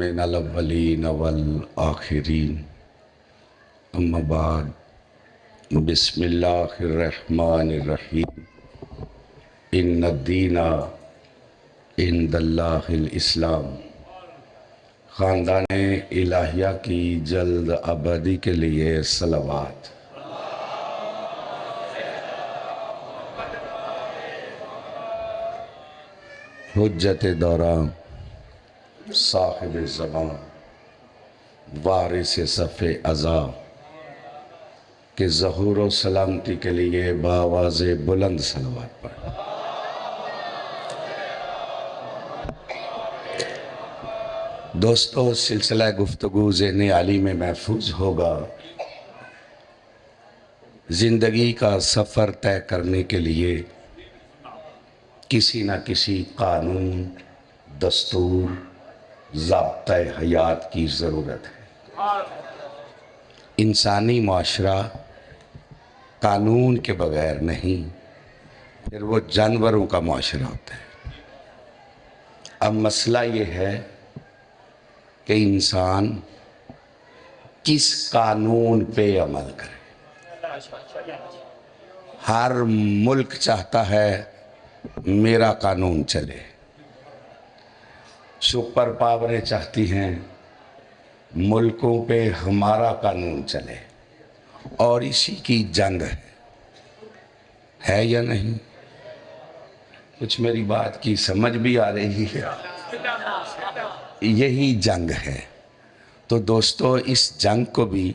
من الاولین والآخرین اما بعد بسم اللہ الرحمن الرحیم ان الدین عند اللہ الاسلام۔ خاندان الہیہ کی جلد ابدی کے لیے صلوات۔ حجت دورہ، صاحب زمان، وارث صف ازا کے ظہور و سلامتی کے لیے بآواز بلند صلوات پڑھ۔ دوستو، سلسلہ گفتگو ذہن عالی میں محفوظ ہوگا۔ زندگی کا سفر طے کرنے کے لیے کسی نہ کسی قانون، دستور، ضابطۂ حیات کی ضرورت ہے۔ انسانی معاشرہ قانون کے بغیر نہیں، پھر وہ جانوروں کا معاشرہ ہوتا ہے۔ اب مسئلہ یہ ہے کہ انسان کس قانون پہ عمل کرے۔ ہر ملک چاہتا ہے میرا قانون چلے، سپر پاوریں چاہتی ہیں ملکوں پہ ہمارا قانون چلے، اور اسی کی جنگ ہے یا نہیں؟ کچھ میری بات کی سمجھ بھی آ رہی ہے؟ یہی جنگ ہے۔ تو دوستو، اس جنگ کو بھی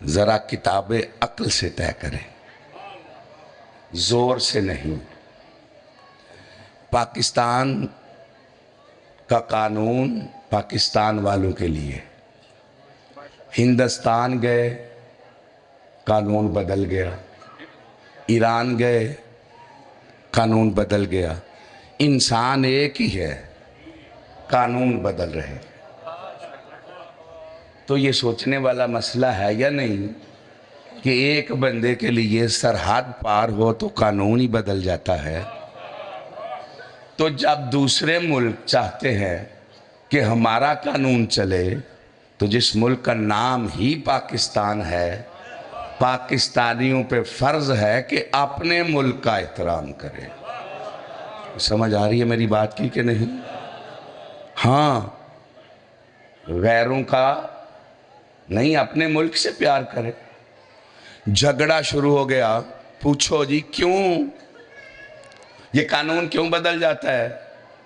ذرا کتاب عقل سے طے کریں، زور سے نہیں۔ پاکستان کا قانون پاکستان والوں کے لیے، ہندوستان گئے قانون بدل گیا، ایران گئے قانون بدل گیا۔ انسان ایک ہی ہے، قانون بدل رہے۔ تو یہ سوچنے والا مسئلہ ہے یا نہیں کہ ایک بندے کے لیے سرحد پار ہو تو قانون ہی بدل جاتا ہے؟ تو جب دوسرے ملک چاہتے ہیں کہ ہمارا قانون چلے، تو جس ملک کا نام ہی پاکستان ہے، پاکستانیوں پہ فرض ہے کہ اپنے ملک کا احترام کرے۔ سمجھ آ رہی ہے میری بات کی کہ نہیں؟ ہاں، غیروں کا نہیں، اپنے ملک سے پیار کرے۔ جھگڑا شروع ہو گیا، پوچھو جی کیوں؟ یہ قانون کیوں بدل جاتا ہے؟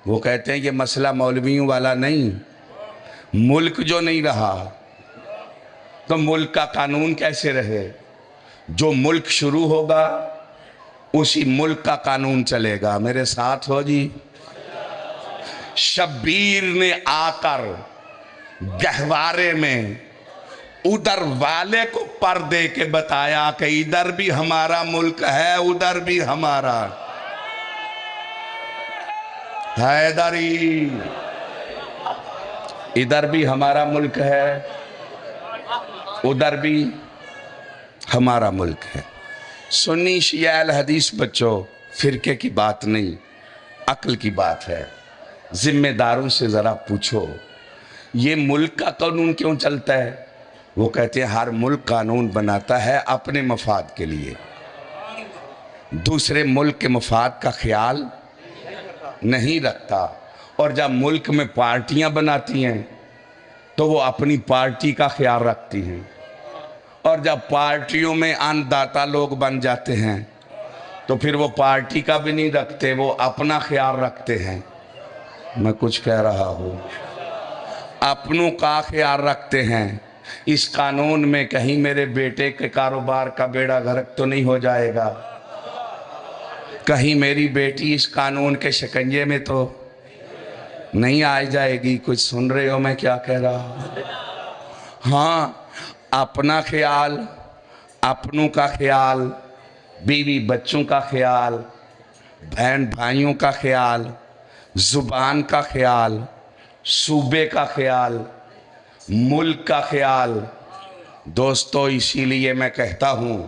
وہ کہتے ہیں یہ مسئلہ مولویوں والا نہیں، ملک جو نہیں رہا تو ملک کا قانون کیسے رہے؟ جو ملک شروع ہوگا اسی ملک کا قانون چلے گا۔ میرے ساتھ ہو جی؟ شبیر نے آ کر گہوارے میں ادھر والے کو پر دے کے بتایا کہ ادھر بھی ہمارا ملک ہے، ادھر بھی ہمارا حیدری، ادھر بھی ہمارا ملک ہے، ادھر بھی ہمارا ملک ہے۔ سنی شیعہ اہل حدیث بچوں، فرقے کی بات نہیں، عقل کی بات ہے۔ ذمہ داروں سے ذرا پوچھو یہ ملک کا قانون کیوں چلتا ہے؟ وہ کہتے ہیں ہر ملک قانون بناتا ہے اپنے مفاد کے لیے، دوسرے ملک کے مفاد کا خیال نہیں رکھتا۔ اور جب ملک میں پارٹیاں بناتی ہیں تو وہ اپنی پارٹی کا خیال رکھتی ہیں، اور جب پارٹیوں میں ان داتا لوگ بن جاتے ہیں تو پھر وہ پارٹی کا بھی نہیں رکھتے، وہ اپنا خیال رکھتے ہیں۔ میں کچھ کہہ رہا ہوں، اپنوں کا خیال رکھتے ہیں۔ اس قانون میں کہیں میرے بیٹے کے کاروبار کا بیڑا غرق تو نہیں ہو جائے گا، کہیں میری بیٹی اس قانون کے شکنجے میں تو نہیں آ جائے گی۔ کچھ سن رہے ہو میں کیا کہہ رہا ہوں؟ ہاں، اپنا خیال، اپنوں کا خیال، بیوی بچوں کا خیال، بہن بھائیوں کا خیال، زبان کا خیال، صوبے کا خیال، ملک کا خیال۔ دوستو، اسی لیے میں کہتا ہوں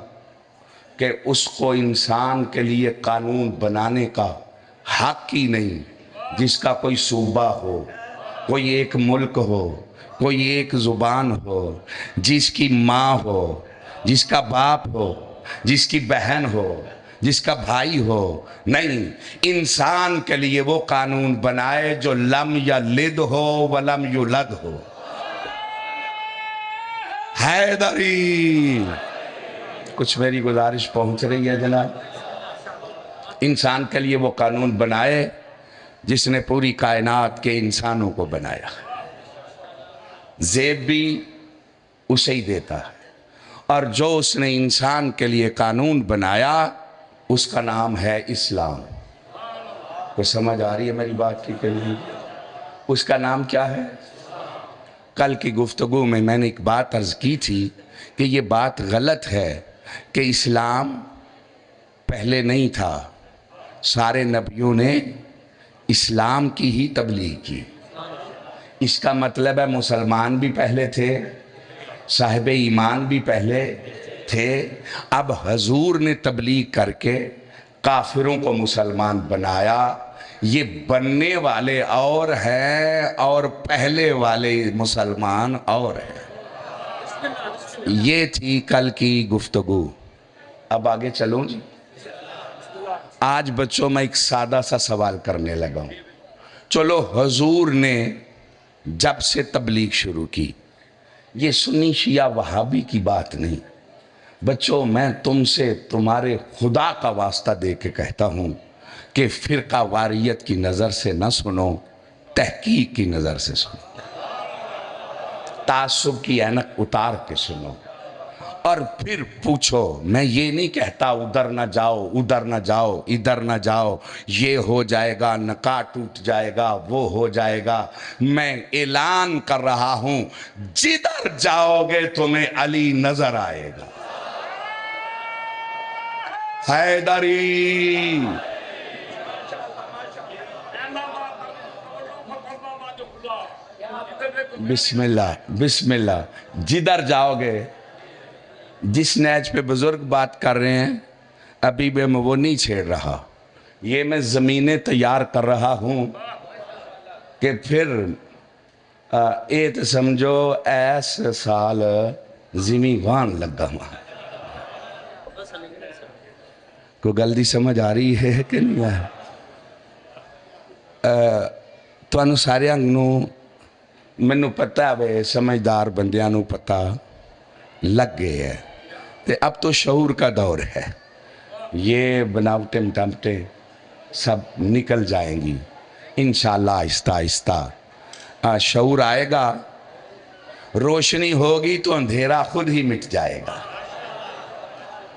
کہ اس کو انسان کے لیے قانون بنانے کا حق ہی نہیں جس کا کوئی صوبہ ہو، کوئی ایک ملک ہو، کوئی ایک زبان ہو، جس کی ماں ہو، جس کا باپ ہو، جس کی بہن ہو، جس کا بھائی ہو، نہیں، انسان کے لیے وہ قانون بنائے جو لم یلد ہو ولم یولد ہو۔ حیدری، کچھ میری گزارش پہنچ رہی ہے جناب؟ انسان کے لیے وہ قانون بنائے جس نے پوری کائنات کے انسانوں کو بنایا، زیب بھی اسے ہی دیتا ہے، اور جو اس نے انسان کے لیے قانون بنایا اس کا نام ہے اسلام۔ کوئی سمجھ آ رہی ہے میری بات کی کہ نہیں؟ اس کا نام کیا ہے؟ کل کی گفتگو میں نے ایک بات عرض کی تھی کہ یہ بات غلط ہے کہ اسلام پہلے نہیں تھا، سارے نبیوں نے اسلام کی ہی تبلیغ کی۔ اس کا مطلب ہے مسلمان بھی پہلے تھے، صاحب ایمان بھی پہلے تھے، اب حضور نے تبلیغ کر کے کافروں کو مسلمان بنایا۔ یہ بننے والے اور ہیں اور پہلے والے مسلمان اور ہیں۔ یہ تھی کل کی گفتگو۔ اب آگے چلوں جی؟ آج بچوں میں ایک سادہ سا سوال کرنے لگا ہوں۔ چلو، حضور نے جب سے تبلیغ شروع کی، یہ سنی شیعہ وہابی کی بات نہیں بچوں، میں تم سے تمہارے خدا کا واسطہ دے کے کہتا ہوں کہ فرقہ واریت کی نظر سے نہ سنو، تحقیق کی نظر سے سنو، تعصب کی اینک اتار کے سنو، اور پھر پوچھو۔ میں یہ نہیں کہتا ادھر نہ جاؤ، ادھر نہ جاؤ، ادھر نہ جاؤ، یہ ہو جائے گا، نکاح ٹوٹ جائے گا، وہ ہو جائے گا۔ میں اعلان کر رہا ہوں، جدھر جاؤ گے تمہیں علی نظر آئے گا۔ حیدری، بسم اللہ بسم اللہ، جدھر جاؤ گے۔ جس نیج پہ بزرگ بات کر رہے ہیں ابھی بھی میں وہ نہیں چھیڑ رہا، یہ میں زمینیں تیار کر رہا ہوں کہ پھر ایت سمجھو ایس سال زمین وان لگا ہوا۔ کوئی گلدی سمجھ آ رہی ہے کہ نہیں ہے؟ تانوں سارے انگنوں میں پتا ہے، سمجھدار بندیاں نوں پتا لگ گئے ہے، اب تو شعور کا دور ہے، یہ بناوٹیں مٹامٹیں سب نکل جائیں گی انشاءاللہ۔ آہستہ آہستہ شعور آئے گا، روشنی ہوگی تو اندھیرا خود ہی مٹ جائے گا۔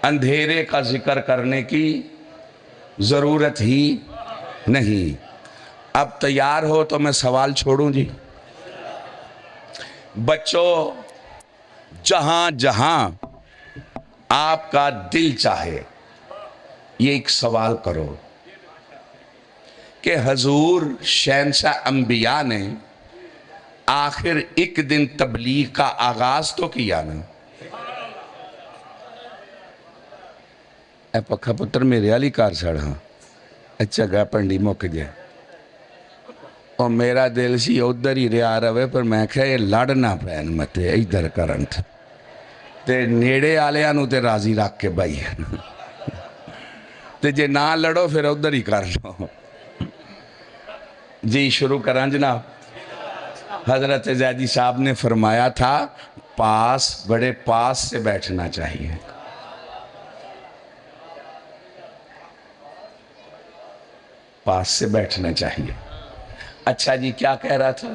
اندھیرے کا ذکر کرنے کی ضرورت ہی نہیں۔ اب تیار ہو تو میں سوال چھوڑوں جی؟ بچوں، جہاں جہاں آپ کا دل چاہے یہ ایک سوال کرو کہ حضور شہنشاہ انبیاء نے آخر ایک دن تبلیغ کا آغاز تو کیا نا۔ اے پکھا پتر میرے والی کار سڑ، ہاں اچھا گا پنڈی موک جائے، اور میرا دل سی ادھر ہی رہا رہے، پر میں کہا یہ لڑنا پین متے ادھر کرنٹ تے نیڑے آلیاں نو تے راضی رکھ کے بائی تے جے نہ لڑو پھر ادھر ہی کر لو جی۔ شروع کریں جناب۔ حضرت زیدی صاحب نے فرمایا تھا پاس، بڑے پاس سے بیٹھنا چاہیے۔ پاس سے بیٹھنا چاہیے۔ اچھا جی، کیا کہہ رہا تھا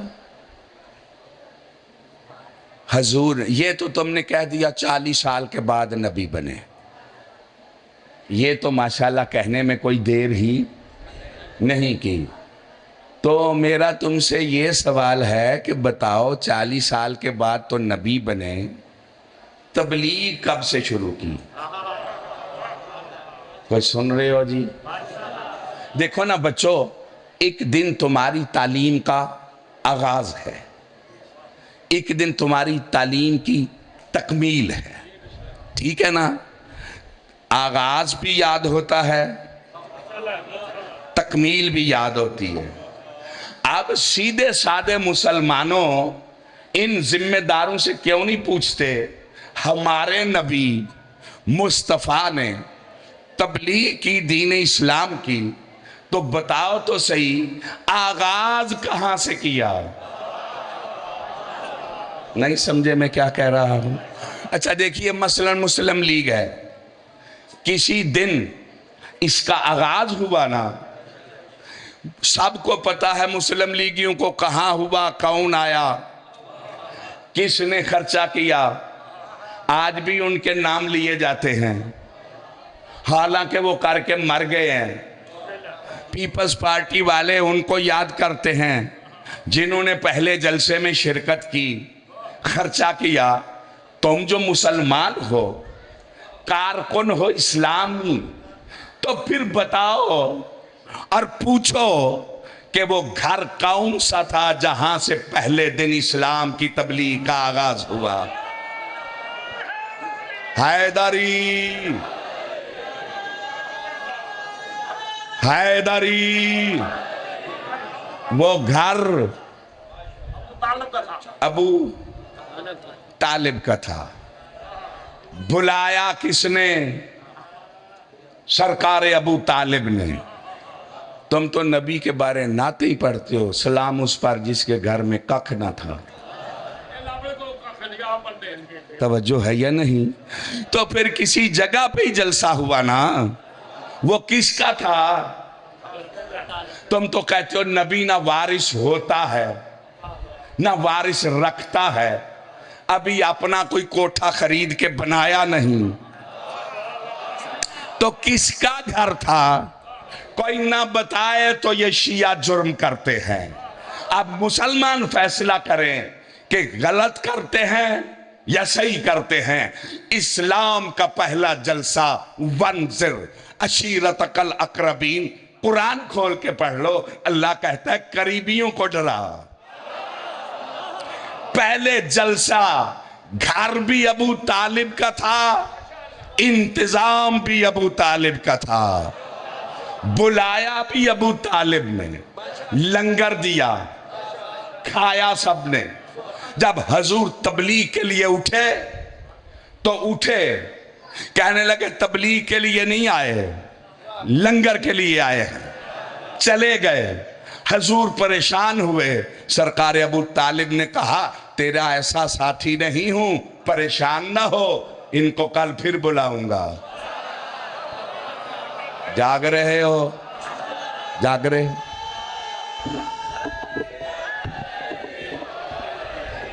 حضور؟ یہ تو تم نے کہہ دیا 40 سال کے بعد نبی بنے، یہ تو ماشاءاللہ کہنے میں کوئی دیر ہی نہیں کی۔ تو میرا تم سے یہ سوال ہے کہ بتاؤ 40 سال کے بعد تو نبی بنے، تبلیغ کب سے شروع کی؟ کوئی سن رہے ہو جی؟ دیکھو نا بچوں، ایک دن تمہاری تعلیم کا آغاز ہے، ایک دن تمہاری تعلیم کی تکمیل ہے، ٹھیک ہے نا؟ آغاز بھی یاد ہوتا ہے، تکمیل بھی یاد ہوتی ہے۔ اب سیدھے سادے مسلمانوں ان ذمہ داروں سے کیوں نہیں پوچھتے ہمارے نبی مصطفیٰ نے تبلیغ کی دین اسلام کی، تو بتاؤ تو صحیح آغاز کہاں سے کیا؟ نہیں سمجھے میں کیا کہہ رہا ہوں؟ اچھا دیکھیے مثلا مسلم لیگ ہے، کسی دن اس کا آغاز ہوا نا، سب کو پتا ہے مسلم لیگیوں کو کہاں ہوا، کون آیا، کس نے خرچہ کیا، آج بھی ان کے نام لیے جاتے ہیں حالانکہ وہ کر کے مر گئے ہیں۔ پیپلز پارٹی والے ان کو یاد کرتے ہیں جنہوں نے پہلے جلسے میں شرکت کی، خرچہ کیا۔ تم جو مسلمان ہو، کارکن ہو اسلامی، تو پھر بتاؤ اور پوچھو کہ وہ گھر کون سا تھا جہاں سے پہلے دن اسلام کی تبلیغ کا آغاز ہوا؟ حیدری، حیدری، وہ گھر ابو طالب کا تھا۔ بلایا کس نے؟ سرکار ابو طالب نے۔ تم تو نبی کے بارے نعت ہی پڑھتے ہو، سلام اس پر جس کے گھر میں ککھ نہ تھا۔ توجہ ہے یا نہیں؟ تو پھر کسی جگہ پہ ہی جلسہ ہوا نا، وہ کس کا تھا؟ تم تو کہتے ہو نبی نہ وارث ہوتا ہے نہ وارث رکھتا ہے، ابھی اپنا کوئی کوٹھا خرید کے بنایا نہیں، تو کس کا گھر تھا؟ کوئی نہ بتائے تو یہ شیعہ جرم کرتے ہیں۔ اب مسلمان فیصلہ کریں کہ غلط کرتے ہیں یا صحیح کرتے ہیں۔ اسلام کا پہلا جلسہ وانذر عشیرتک الاقربین، قرآن کھول کے پڑھ لو، اللہ کہتا ہے قریبیوں کو ڈرا۔ پہلے جلسہ گھر بھی ابو طالب کا تھا، انتظام بھی ابو طالب کا تھا، بلایا بھی ابو طالب نے، لنگر دیا، کھایا سب نے۔ جب حضور تبلیغ کے لیے اٹھے تو اٹھے، کہنے لگے تبلیغ کے لیے نہیں آئے، لنگر کے لیے آئے ہیں، چلے گئے۔ حضور پریشان ہوئے، سرکار ابو طالب نے کہا تیرا ایسا ساتھی نہیں ہوں، پریشان نہ ہو، ان کو کل پھر بلاؤں گا۔ جاگ رہے ہو؟ جاگ رہے؟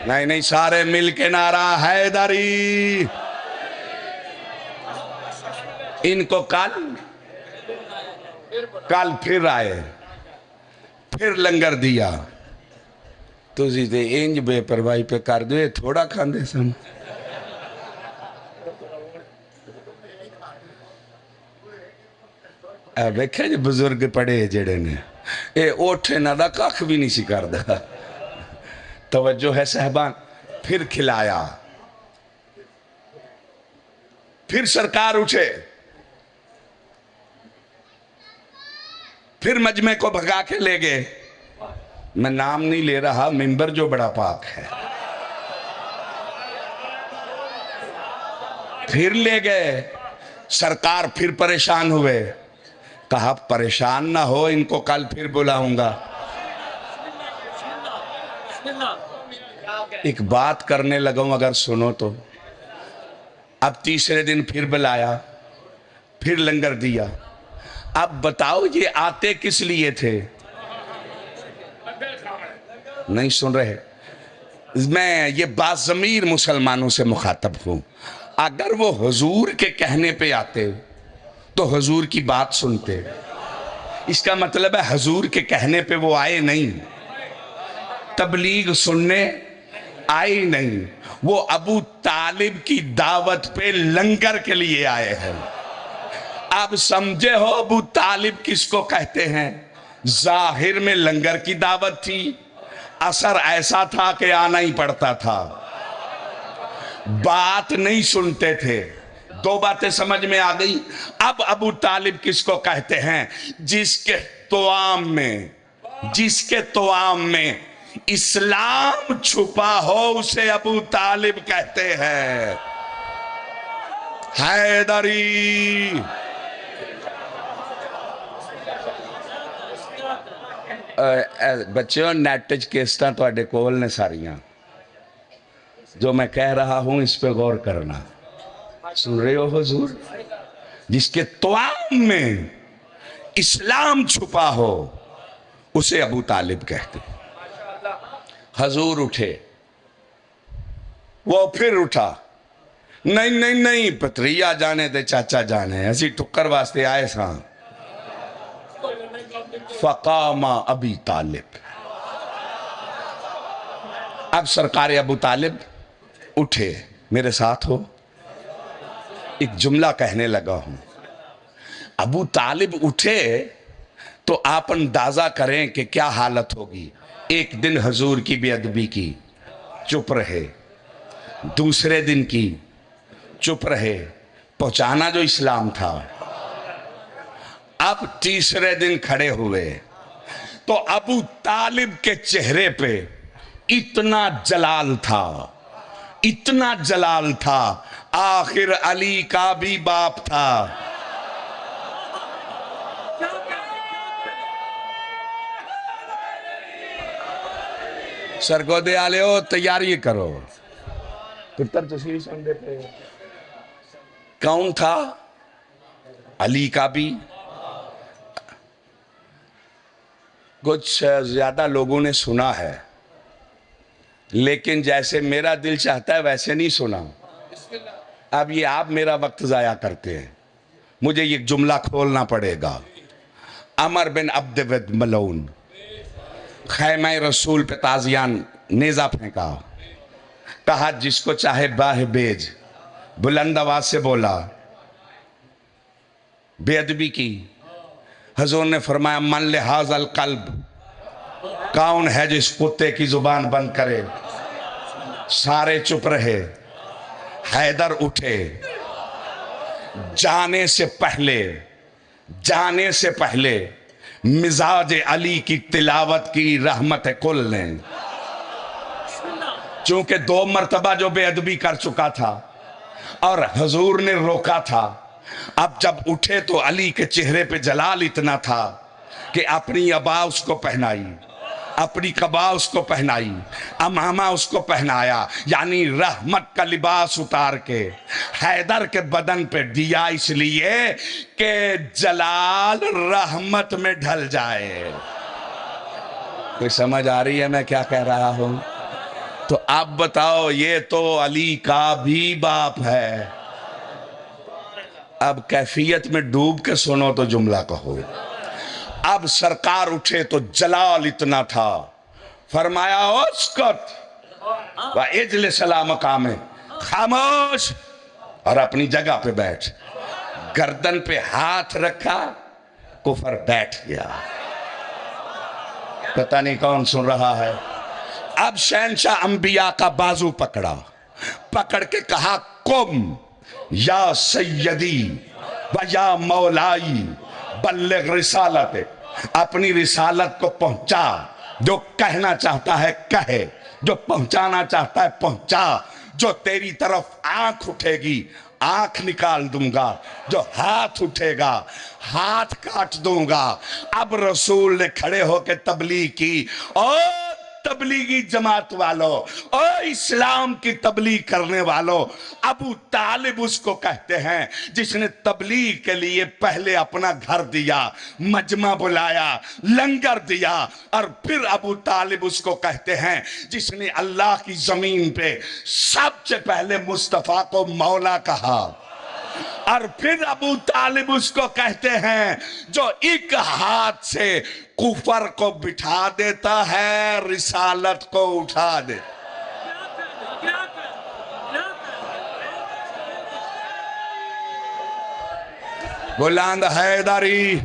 نہیں نہیں، سارے مل کے نعرہ حیدری۔ ان کو کل پھر آئے، پھر لنگر دیا، تو زیدے انج بے پرواہی پہ کر دے، تھوڑا کھاندے سن۔ ویکھے جو بزرگ پڑے جڑے نے، اے اوٹھے نہ دا کاکھ بھی نہیں سی کر دا۔ توجہ ہے صاحبان؟ پھر کھلایا، پھر سرکار اٹھے، پھر مجمع کو بھگا کے لے گئے۔ میں نام نہیں لے رہا، منبر جو بڑا پاک ہے۔ پھر لے گئے، سرکار پھر پریشان ہوئے، کہا پریشان نہ ہو، ان کو کل پھر بلاؤں گا۔ ایک بات کرنے لگا ہوں، اگر سنو تو۔ اب تیسرے دن پھر بلایا، پھر لنگر دیا۔ اب بتاؤ یہ آتے کس لیے تھے؟ نہیں سن رہے؟ میں یہ باضمیر مسلمانوں سے مخاطب ہوں، اگر وہ حضور کے کہنے پہ آتے تو حضور کی بات سنتے۔ اس کا مطلب ہے حضور کے کہنے پہ وہ آئے نہیں، تبلیغ سننے آئے نہیں، وہ ابو طالب کی دعوت پہ لنگر کے لیے آئے ہیں۔ اب سمجھے ہو ابو طالب کس کو کہتے ہیں؟ ظاہر میں لنگر کی دعوت تھی، اثر ایسا تھا کہ آنا ہی پڑتا تھا، بات نہیں سنتے تھے۔ دو باتیں سمجھ میں آ گئی۔ اب ابو طالب کس کو کہتے ہیں؟ جس کے توام میں جس کے توام میں اسلام چھپا ہو اسے ابو طالب کہتے ہیں. حیدری. بچوں نیٹ وچ کیسٹاں تواڈے کول نے ساریاں. جو میں کہہ رہا ہوں اس پہ غور کرنا. سن رہے ہو حضور؟ جس کے توام میں اسلام چھپا ہو اسے ابو طالب کہتے. حضور اٹھے. وہ پھر اٹھا. نہیں نہیں نہیں پتریا جانے دے چاچا جانے اسی ٹکر واسطے آئے ساں. فقام ابی طالب. اب سرکار ابو طالب اٹھے. میرے ساتھ ہو. ایک جملہ کہنے لگا ہوں. ابو طالب اٹھے تو آپ اندازہ کریں کہ کیا حالت ہوگی. ایک دن حضور کی بے ادبی کی, چپ رہے. دوسرے دن کی, چپ رہے. پہنچانا جو اسلام تھا. اب تیسرے دن کھڑے ہوئے تو ابو طالب کے چہرے پہ اتنا جلال تھا, اتنا جلال تھا. آخر علی کا بھی باپ تھا. سرگودے آلے ہو تیاری کرو. پتر تصویر سن دیتے. کون تھا؟ علی کا بھی. کچھ زیادہ لوگوں نے سنا ہے لیکن جیسے میرا دل چاہتا ہے ویسے نہیں سنا. اب یہ آپ میرا وقت ضائع کرتے ہیں. مجھے یہ جملہ کھولنا پڑے گا. عمر بن عبد ود ملعون خیمہ رسول پہ تازیان نیزہ پھینکا. کہا جس کو چاہے باہ بیج. بلند آواز سے بولا. بے ادبی کی. حضور نے فرمایا من لحاظ القلب. کون ہے جو اس کتے کی زبان بند کرے؟ سارے چپ رہے. حیدر اٹھے. جانے سے پہلے مزاج علی کی تلاوت کی رحمت کل نے. چونکہ 2 مرتبہ جو بے ادبی کر چکا تھا اور حضور نے روکا تھا, اب جب اٹھے تو علی کے چہرے پہ جلال اتنا تھا کہ اپنی عبا اس کو پہنائی, اپنی قبا اس کو پہنائی, امامہ اس کو پہنایا. یعنی رحمت کا لباس اتار کے حیدر کے بدن پہ دیا, اس لیے کہ جلال رحمت میں ڈھل جائے. کوئی سمجھ آ رہی ہے میں کیا کہہ رہا ہوں؟ تو آپ بتاؤ, یہ تو علی کا بھی باپ ہے. اب کیفیت میں ڈوب کے سنو تو جملہ کہو. اب سرکار اٹھے تو جلال اتنا تھا. فرمایا اسکت واجلس علی مقامہ. خاموش اور اپنی جگہ پہ بیٹھ. گردن پہ ہاتھ رکھا, کفر بیٹھ گیا. پتہ نہیں کون سن رہا ہے. اب شہنشاہ انبیاء کا بازو پکڑا, پکڑ کے کہا قم یا سیدی و یا مولائی بلغ رسالت. اپنی رسالت کو پہنچا. جو کہنا چاہتا ہے کہے, جو پہنچانا چاہتا ہے پہنچا. جو تیری طرف آنکھ اٹھے گی آنکھ نکال دوں گا, جو ہاتھ اٹھے گا ہاتھ کاٹ دوں گا. اب رسول نے کھڑے ہو کے تبلیغ کی. اور تبلیغی جماعت والوں, او اسلام کی تبلیغ کرنے والوں, ابو طالب اس کو کہتے ہیں جس نے تبلیغ کے لیے پہلے اپنا گھر دیا, مجمع بلایا, لنگر دیا. اور پھر ابو طالب اس کو کہتے ہیں جس نے اللہ کی زمین پہ سب سے پہلے مصطفیٰ کو مولا کہا. اور پھر ابو طالب اس کو کہتے ہیں جو ایک ہاتھ سے کفر کو بٹھا دیتا ہے, رسالت کو اٹھا دے. بلند حیدری.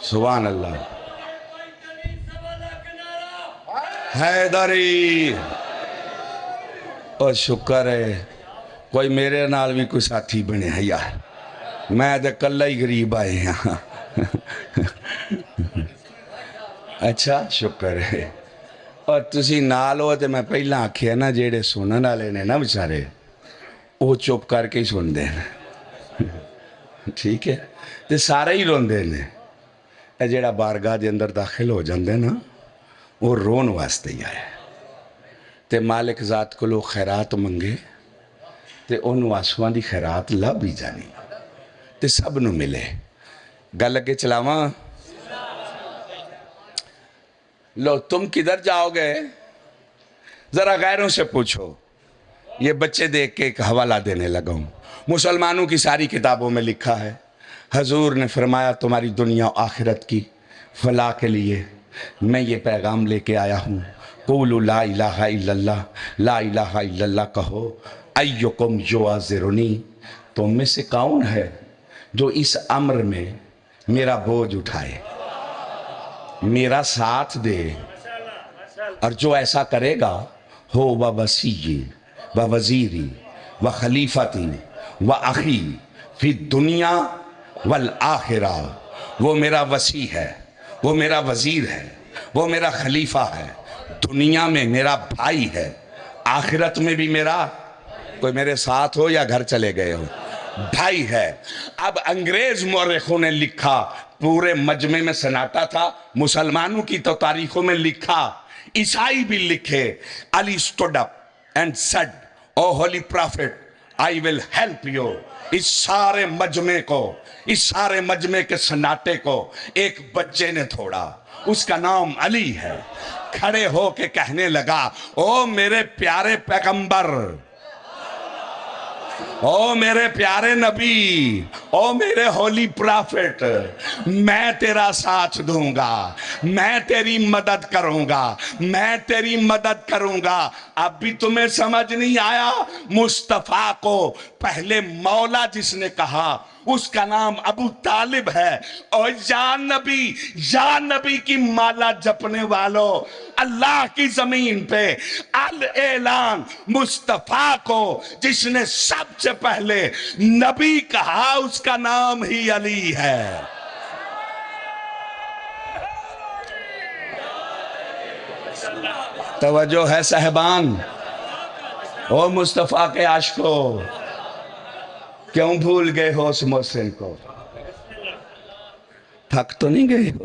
سبحان اللہ. حیدری. اور شکر ہے کوئی میرے نال بھی کوئی ساتھی بنے ہے یار. میں تو کلا ہی غریب آئے یہاں. اچھا شکر ہے. اور تسی نال ہو تو میں پہلا آکھیا نا جیڑے سنن والے نے نا بیچارے وہ چپ کر کے ہی سن دے. ٹھیک ہے تے سارے ہی روندے نے. اے جیڑا بارگاہ دے اندر داخل ہو جاندے نا وہ رون واسطے ہی آیا تے مالک ذات کو لوگ خیرات منگے تے انہوں آسواں دی خیرات لب ہی جانی تے سب نو ملے. گل اگے چلاواں. لو تم کدھر جاؤ گے ذرا غیروں سے پوچھو. یہ بچے دیکھ کے ایک حوالہ دینے لگا ہوں. مسلمانوں کی ساری کتابوں میں لکھا ہے حضور نے فرمایا تمہاری دنیا و آخرت کی فلاح کے لیے میں یہ پیغام لے کے آیا ہوں. قولوا لا الہ الا اللہ. لا الہ الا اللہ کہو. ایکم یعذرنی. تم میں سے کون ہے جو اس امر میں میرا بوجھ اٹھائے میرا ساتھ دے. اور جو ایسا کرے گا ہو و وسیعی و وزیری و خلیفتی و اخی فی الدنیا والآخرہ. وہ میرا وسیع ہے, وہ میرا وزیر ہے, وہ میرا خلیفہ ہے. دنیا میں میرا بھائی ہے, آخرت میں بھی میرا. کوئی میرے ساتھ ہو یا گھر چلے گئے ہو, بھائی ہے. اب انگریز مورخوں نے لکھا, پورے مجمع میں سناٹا تھا. مسلمانوں کی تو تاریخوں میں لکھا, عیسائی بھی لکھے. علی stood up and said, O holy prophet, I will help you. اس سارے مجمع کو, اس سارے مجمع کے سناٹے کو ایک بچے نے تھوڑا, اس کا نام علی ہے. کھڑے ہو کے کہنے لگا, او میرے پیارے پیغمبر, او میرے پیارے نبی, او میرے ہولی پرافٹ, میں تیرا ساتھ دوں گا, میں تیری مدد کروں گا, میں تیری مدد کروں گا. اب بھی تمہیں سمجھ نہیں آیا؟ مصطفیٰ کو پہلے مولا جس نے کہا اس کا نام ابو طالب ہے. اور یا نبی کی مالا جپنے والوں, اللہ کی زمین پہ الاعلان مصطفیٰ کو جس نے سب سے پہلے نبی کہا اس کا نام ہی علی ہے. توجہ ہے صاحبان؟ او مصطفیٰ کے عاشقو, کیوں بھول گئے ہو اس محسن کو؟ تھک تو نہیں گئے ہو؟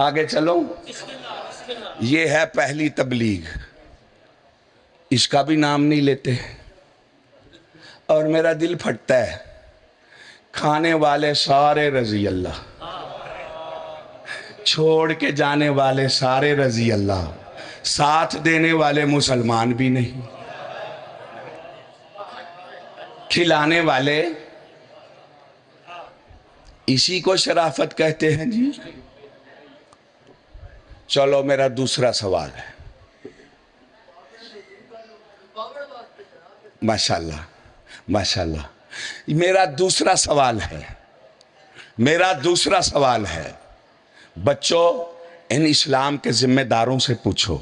آگے چلو. یہ ہے پہلی تبلیغ, اس کا بھی نام نہیں لیتے. اور میرا دل پھٹتا ہے, کھانے والے سارے رضی اللہ, چھوڑ کے جانے والے سارے رضی اللہ, ساتھ دینے والے مسلمان بھی نہیں, کھلانے والے اسی کو شرافت کہتے ہیں جی. چلو میرا دوسرا سوال ہے. ماشاءاللہ ماشاءاللہ. میرا دوسرا سوال ہے, بچوں ان اسلام کے ذمہ داروں سے پوچھو,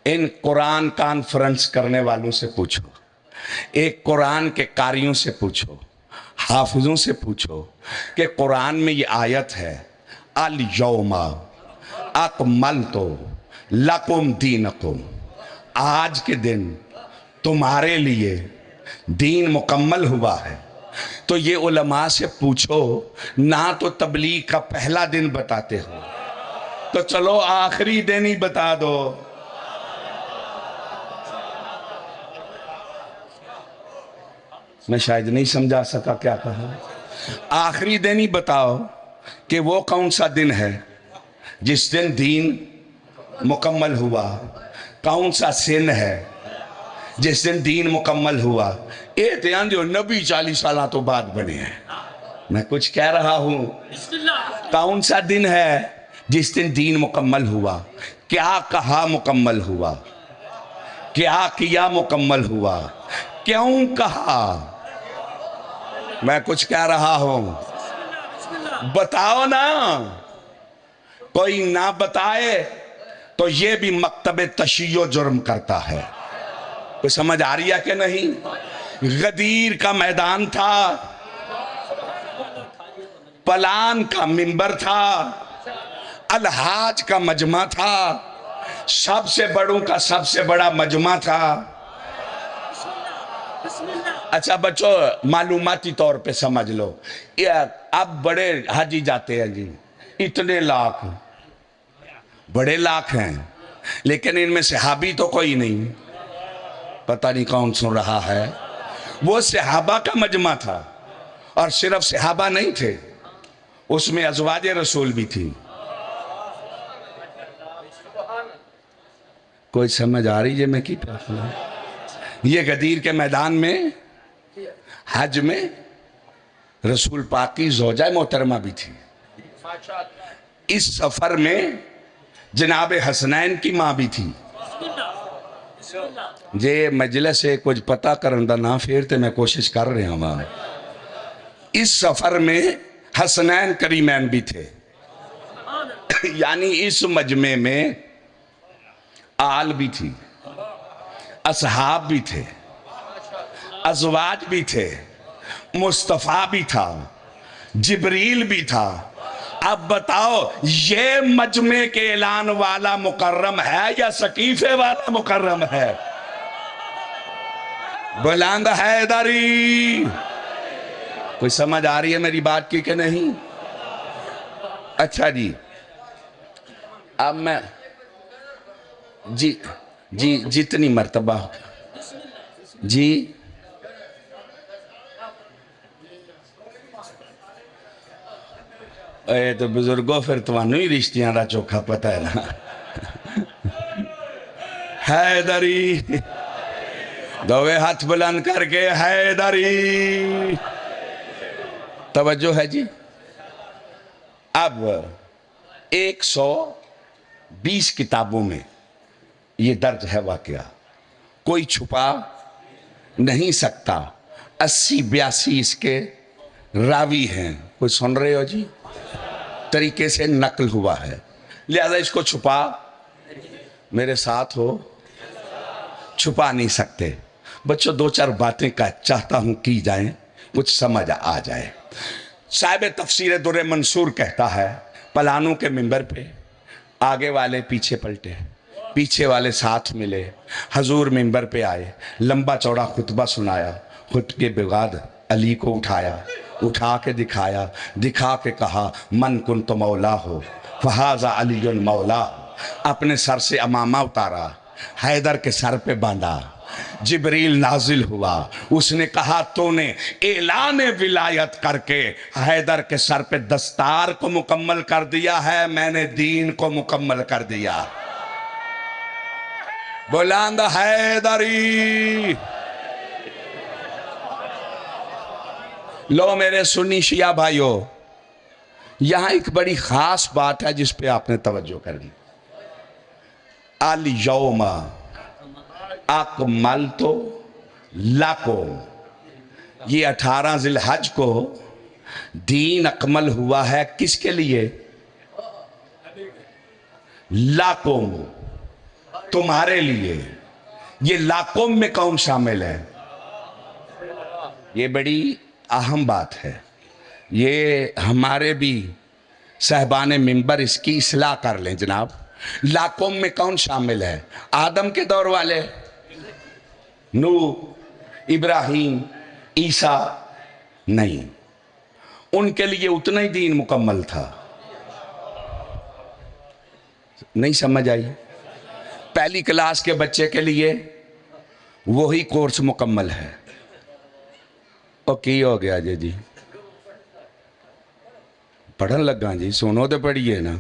ان قرآن کانفرنس کرنے والوں سے پوچھو, ایک قرآن کے قاریوں سے پوچھو, حافظوں سے پوچھو کہ قرآن میں یہ آیت ہے الیوم اکملت لکم دینکم, آج کے دن تمہارے لیے دین مکمل ہوا ہے. تو یہ علماء سے پوچھو, نہ تو تبلیغ کا پہلا دن بتاتے ہو تو چلو آخری دن ہی بتا دو. میں شاید نہیں سمجھا سکا کیا کہا. آخری دن ہی بتاؤ کہ وہ کون سا دن ہے جس دن دین مکمل ہوا, کون سا سن ہے جس دن دین مکمل ہوا. دھیان دیو, نبی 40 سالہ تو بعد بنے ہیں. میں کچھ کہہ رہا ہوں, کون سا دن ہے جس دن دین مکمل ہوا, کیا کہا مکمل ہوا, کیا کیا مکمل ہوا, کیوں کہا. میں کچھ کہہ رہا ہوں. بتاؤ نا. کوئی نہ بتائے تو یہ بھی مکتب تشیع جرم کرتا ہے. کوئی سمجھ آ رہی ہے کہ نہیں؟ غدیر کا میدان تھا، پلان کا منبر تھا، الحاج کا مجمع تھا، سب سے بڑوں کا سب سے بڑا مجمع تھا. اچھا بچوں، معلوماتی طور پہ سمجھ لو، اب بڑے حاجی جاتے ہیں جی، اتنے لاکھ، بڑے لاکھ ہیں، لیکن ان میں صحابی تو کوئی نہیں. پتہ نہیں کون سن رہا ہے. وہ صحابہ کا مجمع تھا، اور صرف صحابہ نہیں تھے، اس میں ازواج رسول بھی تھی. کوئی سمجھ آ رہی ہے میں کی پڑھتا ہوں؟ یہ غدیر کے میدان میں حج میں رسول پاک کی زوجہ محترمہ بھی تھی. اس سفر میں جناب حسنین کی ماں بھی تھی. جے مجلس سے کچھ پتہ کرندہ نہ پھیرتے میں کوشش کر رہے ہوں. اس سفر میں حسنین کریمین بھی تھے. یعنی اس مجمع میں آل بھی تھی، اصحاب بھی تھے، ازواج بھی تھے، مصطفیٰ بھی تھا، جبریل بھی تھا. اب بتاؤ یہ مجمع کے اعلان والا مکرم ہے یا سقیفے والا مکرم ہے؟ بلند حیدری. کوئی سمجھ آ رہی ہے میری بات کی کہ نہیں؟ اچھا جی، اب میں جی جتنی مرتبہ جی اے تو بزرگوں پھر توانو ہی رشتیاں دا چوکھا پتہ ہے نا. حیدری دوے ہاتھ بلند کر کے حیدری. توجہ ہے جی. اب 120 کتابوں میں یہ درج ہے واقعہ، کوئی چھپا نہیں سکتا. 80-82 اس کے راوی ہیں. کوئی سن رہے ہو جی؟ طریقے سے نقل ہوا ہے، لہذا اس کو چھپا میرے ساتھ ہو چھپا نہیں سکتے. بچوں 2-4 باتیں کا چاہتا ہوں کی جائیں، کچھ سمجھ آ جائے. صاحب تفسیر در منصور کہتا ہے پلانوں کے منبر پہ آگے والے پیچھے پلٹے، پیچھے والے ساتھ ملے، حضور منبر پہ آئے، لمبا چوڑا خطبہ سنایا. خطبے کے بعد علی کو اٹھایا، اٹھا کے دکھایا، دکھا کے کہا من کنت مولا ہو فہذا علی مولا. اپنے سر سے امامہ اتارا، حیدر کے سر پہ باندھا. جبریل نازل ہوا، اس نے کہا تو نے اعلان ولایت کر کے حیدر کے سر پہ دستار کو مکمل کر دیا ہے، میں نے دین کو مکمل کر دیا. بلند حیدری. لو میرے سنی شیعہ بھائیو، یہاں ایک بڑی خاص بات ہے جس پہ آپ نے توجہ کرنی. الیوم اکملت لکم، یہ 18 ذی الحج کو دین اکمل ہوا ہے کس کے لیے؟ لکم، تمہارے لیے. یہ لکم میں کون شامل ہے؟ یہ بڑی اہم بات ہے. یہ ہمارے بھی صاحبان منبر اس کی اصلاح کر لیں جناب. لاکم میں کون شامل ہے؟ آدم کے دور والے، نوح، ابراہیم، عیسیٰ نہیں. ان کے لیے اتنا ہی دین مکمل تھا. نہیں سمجھ آئی؟ پہلی کلاس کے بچے کے لیے وہی کورس مکمل ہے. اور کی ہو گیا جی پڑھن لگا جی، سنو تو پڑھیے نا.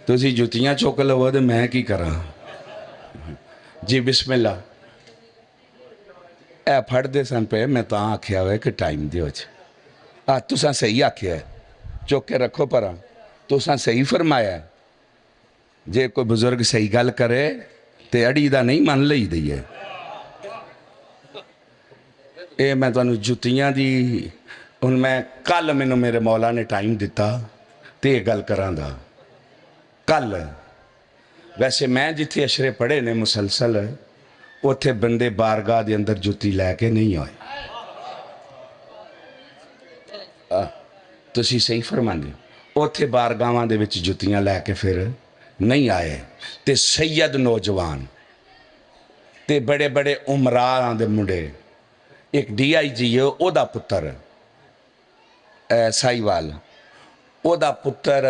تسی جتیاں چوک لو تو میں کی کراں جی. بسم اللہ. اے پھڑ دے سن پہ میں تو آکھیا ہوئے کہ ٹائم دیو چھے. تساں صحیح آکھیا ہے، چوک کے رکھو پرا. تساں صحیح فرمایا ہے. جے کوئی بزرگ صحیح گل کرے تے اڑی دا نہیں من لئی دی ہے. اے میں تو جتیاں دی ہن میں کل مینوں میرے مولا نے ٹائم دیتا تے یہ گل کراں دا کل ویسے میں جتھے اشرے پڑھے نے مسلسل اتھے بندے بارگاہ دے اندر جتی لے کے نہیں آئے تسی صحیح فرماندے اتھے بارگاہاں دے وچ جتیاں لے کے پھر نہیں آئے تے سید نوجوان تے بڑے بڑے عمراں دے منڈے ایک ڈی آئی جی ہے او دا پتر سائیوال او دا پتر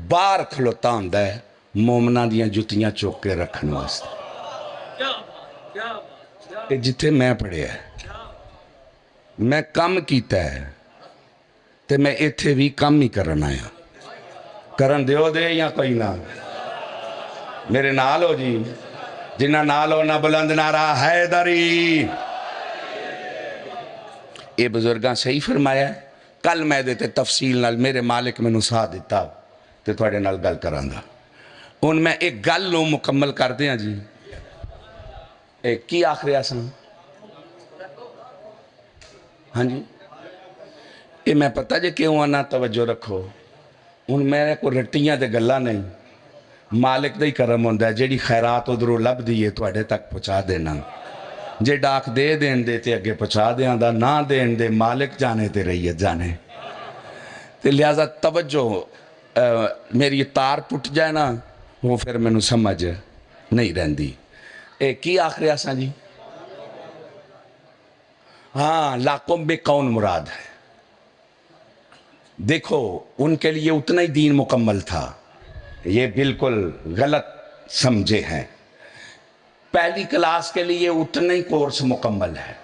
باہر کھلوتا ہوندا ہے مومناں دیاں جتیاں چوک کے رکھن واسطے جتھے میں پڑھیا ہے میں کم کیتا ہے تے میں ایتھے بھی کم ہی کرن آیا کرن دیو دے یا کوئی نہ میرے نال ہو جی جنہ نال ہو نہ بلند نعرہ حیدری یہ بزرگاں صحیح فرمایا ہے کل میں دیتے تفصیل نال میرے مالک میں نسا دیتا تے تھوڑے نال گل کران دا ان میں ایک گل نو مکمل کر دیا جی ایک کی آخری آسان ہاں جی یہ میں پتہ جے کیوں آنا توجہ رکھو ان میرے کو رٹیاں دے گلہ نہیں مالک دے کرم ہوندہ ہے جیڑی خیرات ادھرو لب دیئے تو اڑے تک پہنچا دینا جے ڈاک دے دین دے تے اگے پہنچا دے آندہ نہ دین دے مالک جانے تے رئیت جانے تے لہذا توجہ میری تار پٹ جائے نا وہ پھر میں نو سمجھ نہیں رہندی ایک کی آخری آسان جی ہاں لاقم بے کون مراد ہے دیکھو ان کے لیے اتنا ہی دین مکمل تھا یہ بالکل غلط سمجھے ہیں پہلی کلاس کے لیے اتنا ہی کورس مکمل ہے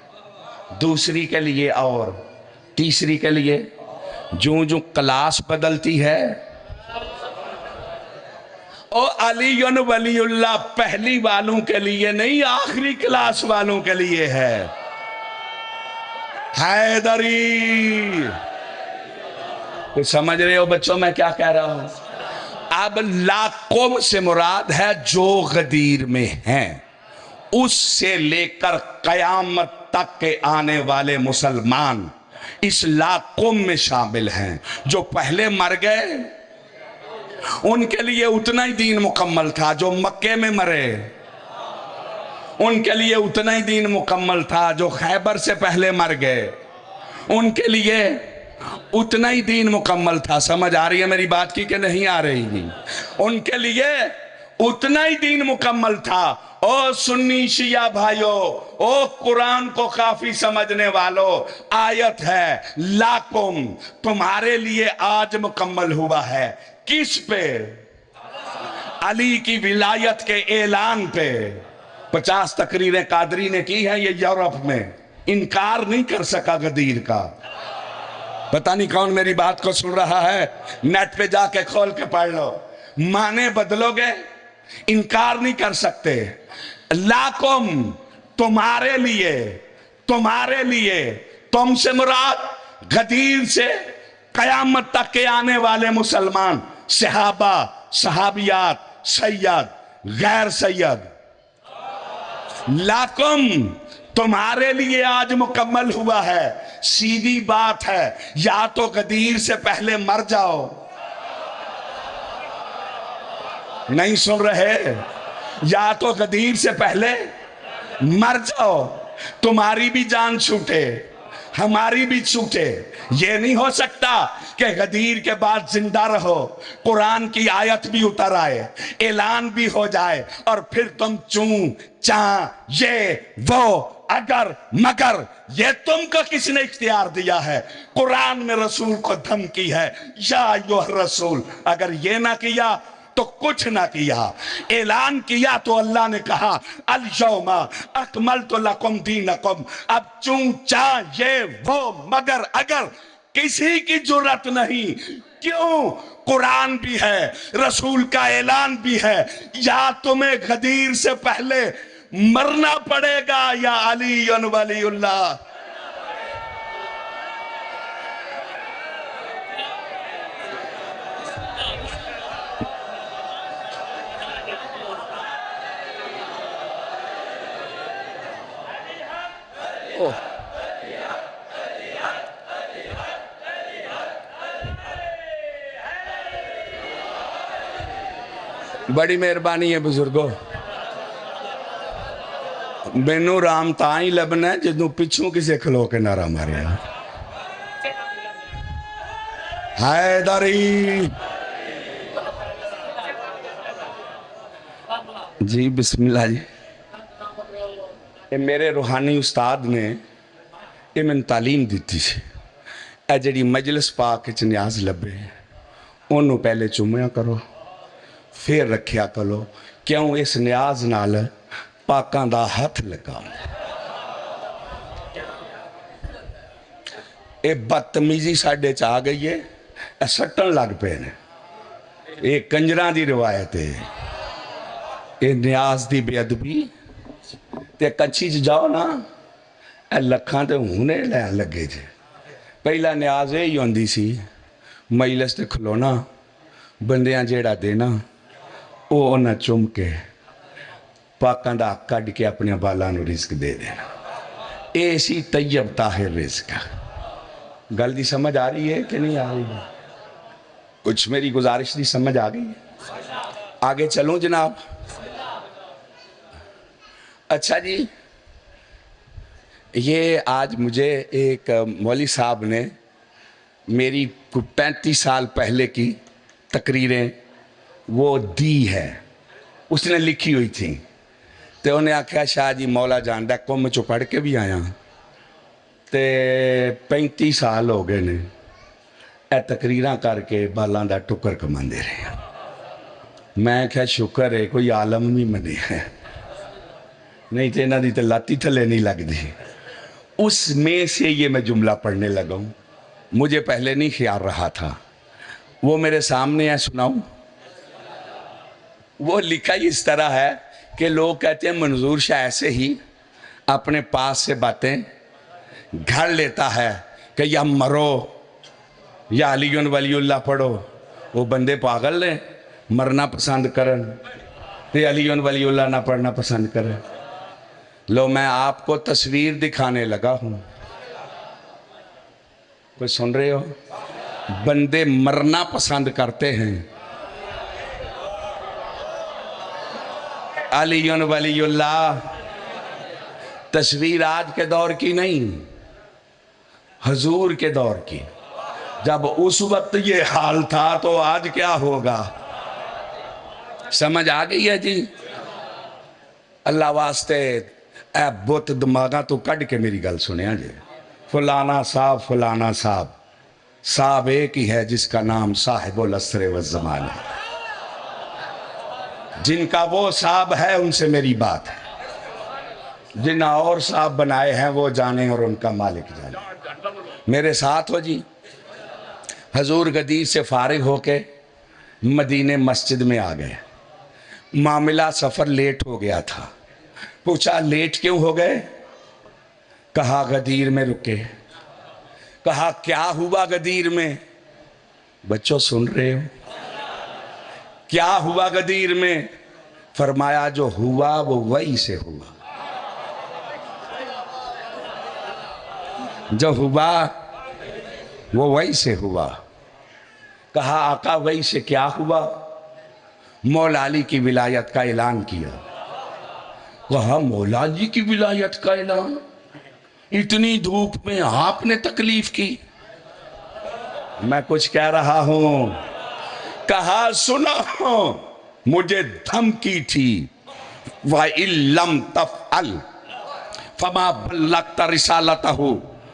دوسری کے لیے اور تیسری کے لیے جو کلاس بدلتی ہے او علی ولی اللہ پہلی والوں کے لیے نہیں آخری کلاس والوں کے لیے ہے حیدری کوئی سمجھ رہے ہو بچوں میں کیا کہہ رہا ہوں اب لا قوم سے مراد ہے جو غدیر میں ہیں اس سے لے کر قیامت تک کے آنے والے مسلمان اس لا قوم میں شامل ہیں جو پہلے مر گئے ان کے لیے اتنا ہی دین مکمل تھا جو مکے میں مرے ان کے لیے اتنا ہی دین مکمل تھا جو خیبر سے پہلے مر گئے ان کے لیے اتنا ہی دین مکمل تھا سمجھ آ رہی ہے میری بات کی کہ نہیں آ رہی ان کے لیے اتنا ہی دین مکمل تھا او سنی شیعہ بھائیو او قرآن کو کافی سمجھنے والو آیت ہے لاکم تمہارے لیے آج مکمل ہوا ہے کس پہ علی کی ولایت کے اعلان پہ 50 تقریریں قادری نے کی ہیں یہ یورپ میں انکار نہیں کر سکا غدیر کا پتہ نہیں کون میری بات کو سن رہا ہے نیٹ پہ جا کے کھول کے پڑھ لو معنی بدلو گے انکار نہیں کر سکتے لاکم تمہارے لیے تم سے مراد غدیر سے قیامت تک کے آنے والے مسلمان صحابہ صحابیات سید غیر سید لاکم تمہارے لیے آج مکمل ہوا ہے سیدھی بات ہے یا تو غدیر سے پہلے مر جاؤ نہیں سن رہے یا تو غدیر سے پہلے مر جاؤ تمہاری بھی جان چھوٹے ہماری بھی چھوٹے یہ نہیں ہو سکتا کہ غدیر کے بعد زندہ رہو قرآن کی آیت بھی اتر آئے اعلان بھی ہو جائے اور پھر تم چون چاں یہ وہ اگر مگر یہ تم کو کس نے اختیار دیا ہے قرآن میں رسول کو دھمکی ہے یا ایوہ رسول اگر یہ نہ کیا تو کچھ نہ کیا اعلان کیا تو اللہ نے کہا الیوم اکملت لکم دینکم اب چون چاں یہ وہ مگر اگر کسی کی جرات نہیں کیوں قرآن بھی ہے رسول کا اعلان بھی ہے یا تمہیں غدیر سے پہلے مرنا پڑے گا یا علی ولی اللہ بڑی مہربانی ہے بزرگو. مینو رام تا ہی لبنا ہے جدوں پچھوں کسے کھلو کے نعرہ مارے. حیدری. جی بسم اللہ جی. یہ میرے روحانی استاد نے یہ میں تعلیم دیتی سی. اے جڑی مجلس پاک وچ نیاز لبے انہوں پہلے چومیا کرو پھر رکھیا کرو. کیوں اس نیاز نال پاکاں دا ہاتھ لگا. یہ بدتمیزی ساڈے چ آ گئی ہے. اے سٹن لگ پے نے. یہ کنجراں دی روایت ہے. یہ نیاز دی بے ادبی تے کچھی چ جاؤ نا اے لکھاں تے ہونے لین لگے جے. پہلا نیاز یہ ہوندی سی مجلس تے کھلونا بندیاں جیڑا دینا او انہاں چم کے پاکاں دا کڈ کے اپنے بالاں نو رزق دے دینا. اے سی طیب طاہر رزق. گل دی سمجھ آ رہی ہے کہ نہیں آ رہی ہے؟ کچھ میری گزارش دی سمجھ آ گئی ہے؟ آگے چلوں جناب. اچھا جی یہ آج مجھے ایک مولوی صاحب نے میری 35 سال پہلے کی تقریریں وہ دی ہے. اس نے لکھی ہوئی تھیں تو انہیں آکھا شاہ جی مولا جاندا کم چو پڑھ کے بھی آیا تے 35 سال ہو گئے نے اے تقریراں کر کے بالاں دا ٹکر کماندے رہے ہیں. میں کہا شکر ہے کوئی عالم بھی منے ہے نہیں تو انہاں دی تے لاتی تھلے نہیں لگ دی. اس میں سے یہ میں جملہ پڑھنے لگا ہوں. مجھے پہلے نہیں خیال رہا تھا. وہ میرے سامنے ہے سناؤں. وہ لکھا ہی اس طرح ہے کہ لوگ کہتے ہیں منظور شاہ ایسے ہی اپنے پاس سے باتیں گھڑ لیتا ہے کہ یا مرو یا علی ولی اللہ پڑھو. وہ بندے پاگل ہیں مرنا پسند کرن تے علی ولی اللہ نہ پڑھنا پسند کریں. لو میں آپ کو تصویر دکھانے لگا ہوں. کوئی سن رہے ہو؟ بندے مرنا پسند کرتے ہیں علی ولی اللہ. تصویر آج کے دور کی نہیں حضور کے دور کی. جب اس وقت یہ حال تھا تو آج کیا ہوگا. سمجھ آ گئی ہے جی. اللہ واسطے اے بت دماغاں تو کڈ کے میری گل سنیا جی. فلانا صاحب صاحب ایک ہی ہے جس کا نام صاحب العصر والزمان ہے. جن کا وہ صاحب ہے ان سے میری بات ہے. جن اور صاحب بنائے ہیں وہ جانے اور ان کا مالک جانے. میرے ساتھ ہو جی. حضور غدیر سے فارغ ہو کے مدینے مسجد میں آ گئے. معاملہ سفر لیٹ ہو گیا تھا. پوچھا لیٹ کیوں ہو گئے؟ کہا غدیر میں رکے. کہا کیا ہوا غدیر میں؟ بچوں سن رہے ہو؟ کیا ہوا غدیر میں؟ فرمایا جو ہوا وہ وہی سے ہوا. جو ہوا وہ وہی سے ہوا. کہا آقا وہی سے کیا ہوا؟ مولا علی کی ولایت کا اعلان کیا. کہا مولا علی کی ولایت کا اعلان؟ اتنی دھوپ میں آپ نے تکلیف کی؟ میں کچھ کہہ رہا ہوں. کہا سنا مجھے دھمکی تھی وَإِن لَمْ تَفْعَلْ فَمَا بَلَّغْتَ رِسَالَتَهُ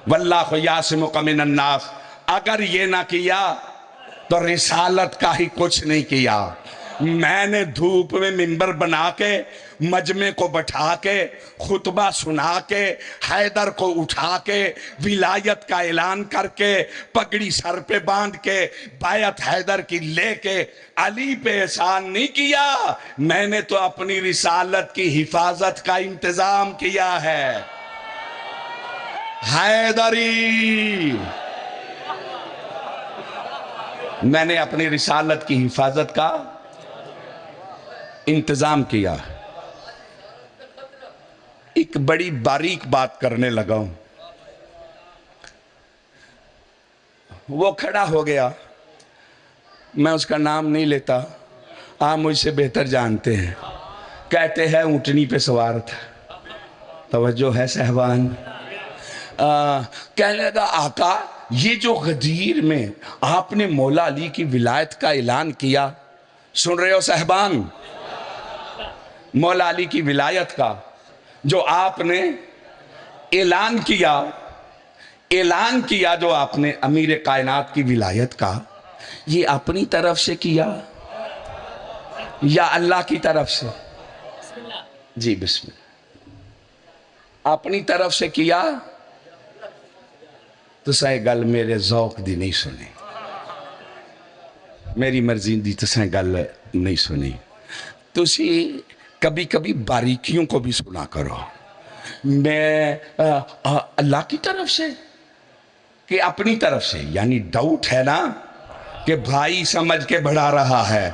وَاللَّهُ يَعْصِمُكَ مِنَ النَّاسِ. اگر یہ نہ کیا تو رسالت کا ہی کچھ نہیں کیا. میں نے دھوپ میں منبر بنا کے مجمع کو بٹھا کے خطبہ سنا کے حیدر کو اٹھا کے ولایت کا اعلان کر کے پگڑی سر پہ باندھ کے بیعت حیدر کی لے کے علی پہ احسان نہیں کیا. میں نے تو اپنی رسالت کی حفاظت کا انتظام کیا ہے. حیدری میں نے اپنی رسالت کی حفاظت کا انتظام کیا. ایک بڑی باریک بات کرنے لگا ہوں. وہ کھڑا ہو گیا. میں اس کا نام نہیں لیتا. آپ مجھ سے بہتر جانتے ہیں. کہتے ہیں اونٹنی پہ سوار تھا. توجہ ہے صاحبان. کہنے لگا آقا یہ جو غدیر میں آپ نے مولا علی کی ولایت کا اعلان کیا, سن رہے ہو صاحبان, مولا علی کی ولایت کا جو آپ نے اعلان کیا جو آپ نے امیر کائنات کی ولایت کا, یہ اپنی طرف سے کیا یا اللہ کی طرف سے؟ جی بسم اللہ. اپنی طرف سے کیا تو سائے گل میرے ذوق دی نہیں سنی, میری مرضی دی تو سائے گل نہیں سنی. تسی کبھی کبھی باریکیوں کو بھی سنا کرو. میں اللہ کی طرف سے کہ اپنی طرف سے, یعنی ڈاؤٹ ہے نا کہ بھائی سمجھ کے بڑھا رہا ہے.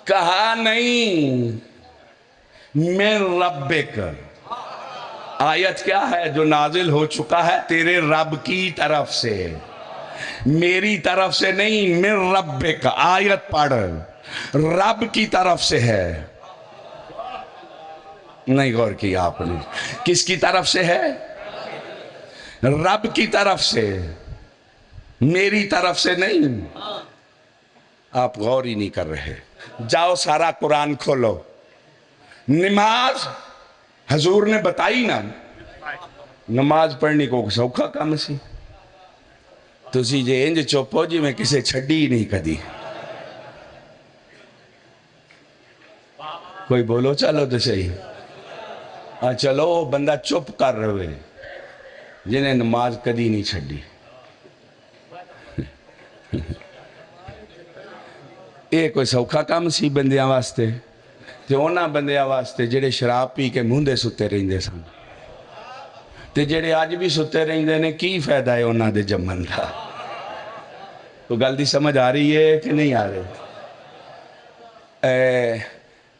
کہا نہیں, من ربک. آیت کیا ہے جو نازل ہو چکا ہے؟ تیرے رب کی طرف سے, میری طرف سے نہیں. من ربک آیت پڑھ, رب کی طرف سے ہے. نہیں غور کیا آپ نے؟ کس کی طرف سے ہے؟ رب کی طرف سے, میری طرف سے نہیں. آپ غور ہی نہیں کر رہے. جاؤ سارا قرآن کھولو. نماز حضور نے بتائی نا, نماز پڑھنے کو سوکھا کام سی. تسی جے انج چوپو جی میں کسے چھڑی ہی نہیں کدی. کوئی بولو چلو تو صحیح. چلو بندہ چپ کر رہے جنہیں نماز کدی نہیں چھڑی. یہ کوئی سوکھا کام سی بندیاں واسطے؟ جو انہاں بندیاں واسطے جڑے شراب پی کے مندے ستے رہندے سن, تے جڑے آج بھی ستے رہندے نے کی فائدہ ہے انہاں دے جمن دا؟ تو گل دی سمجھ آ رہی ہے کہ نہیں آ رہی؟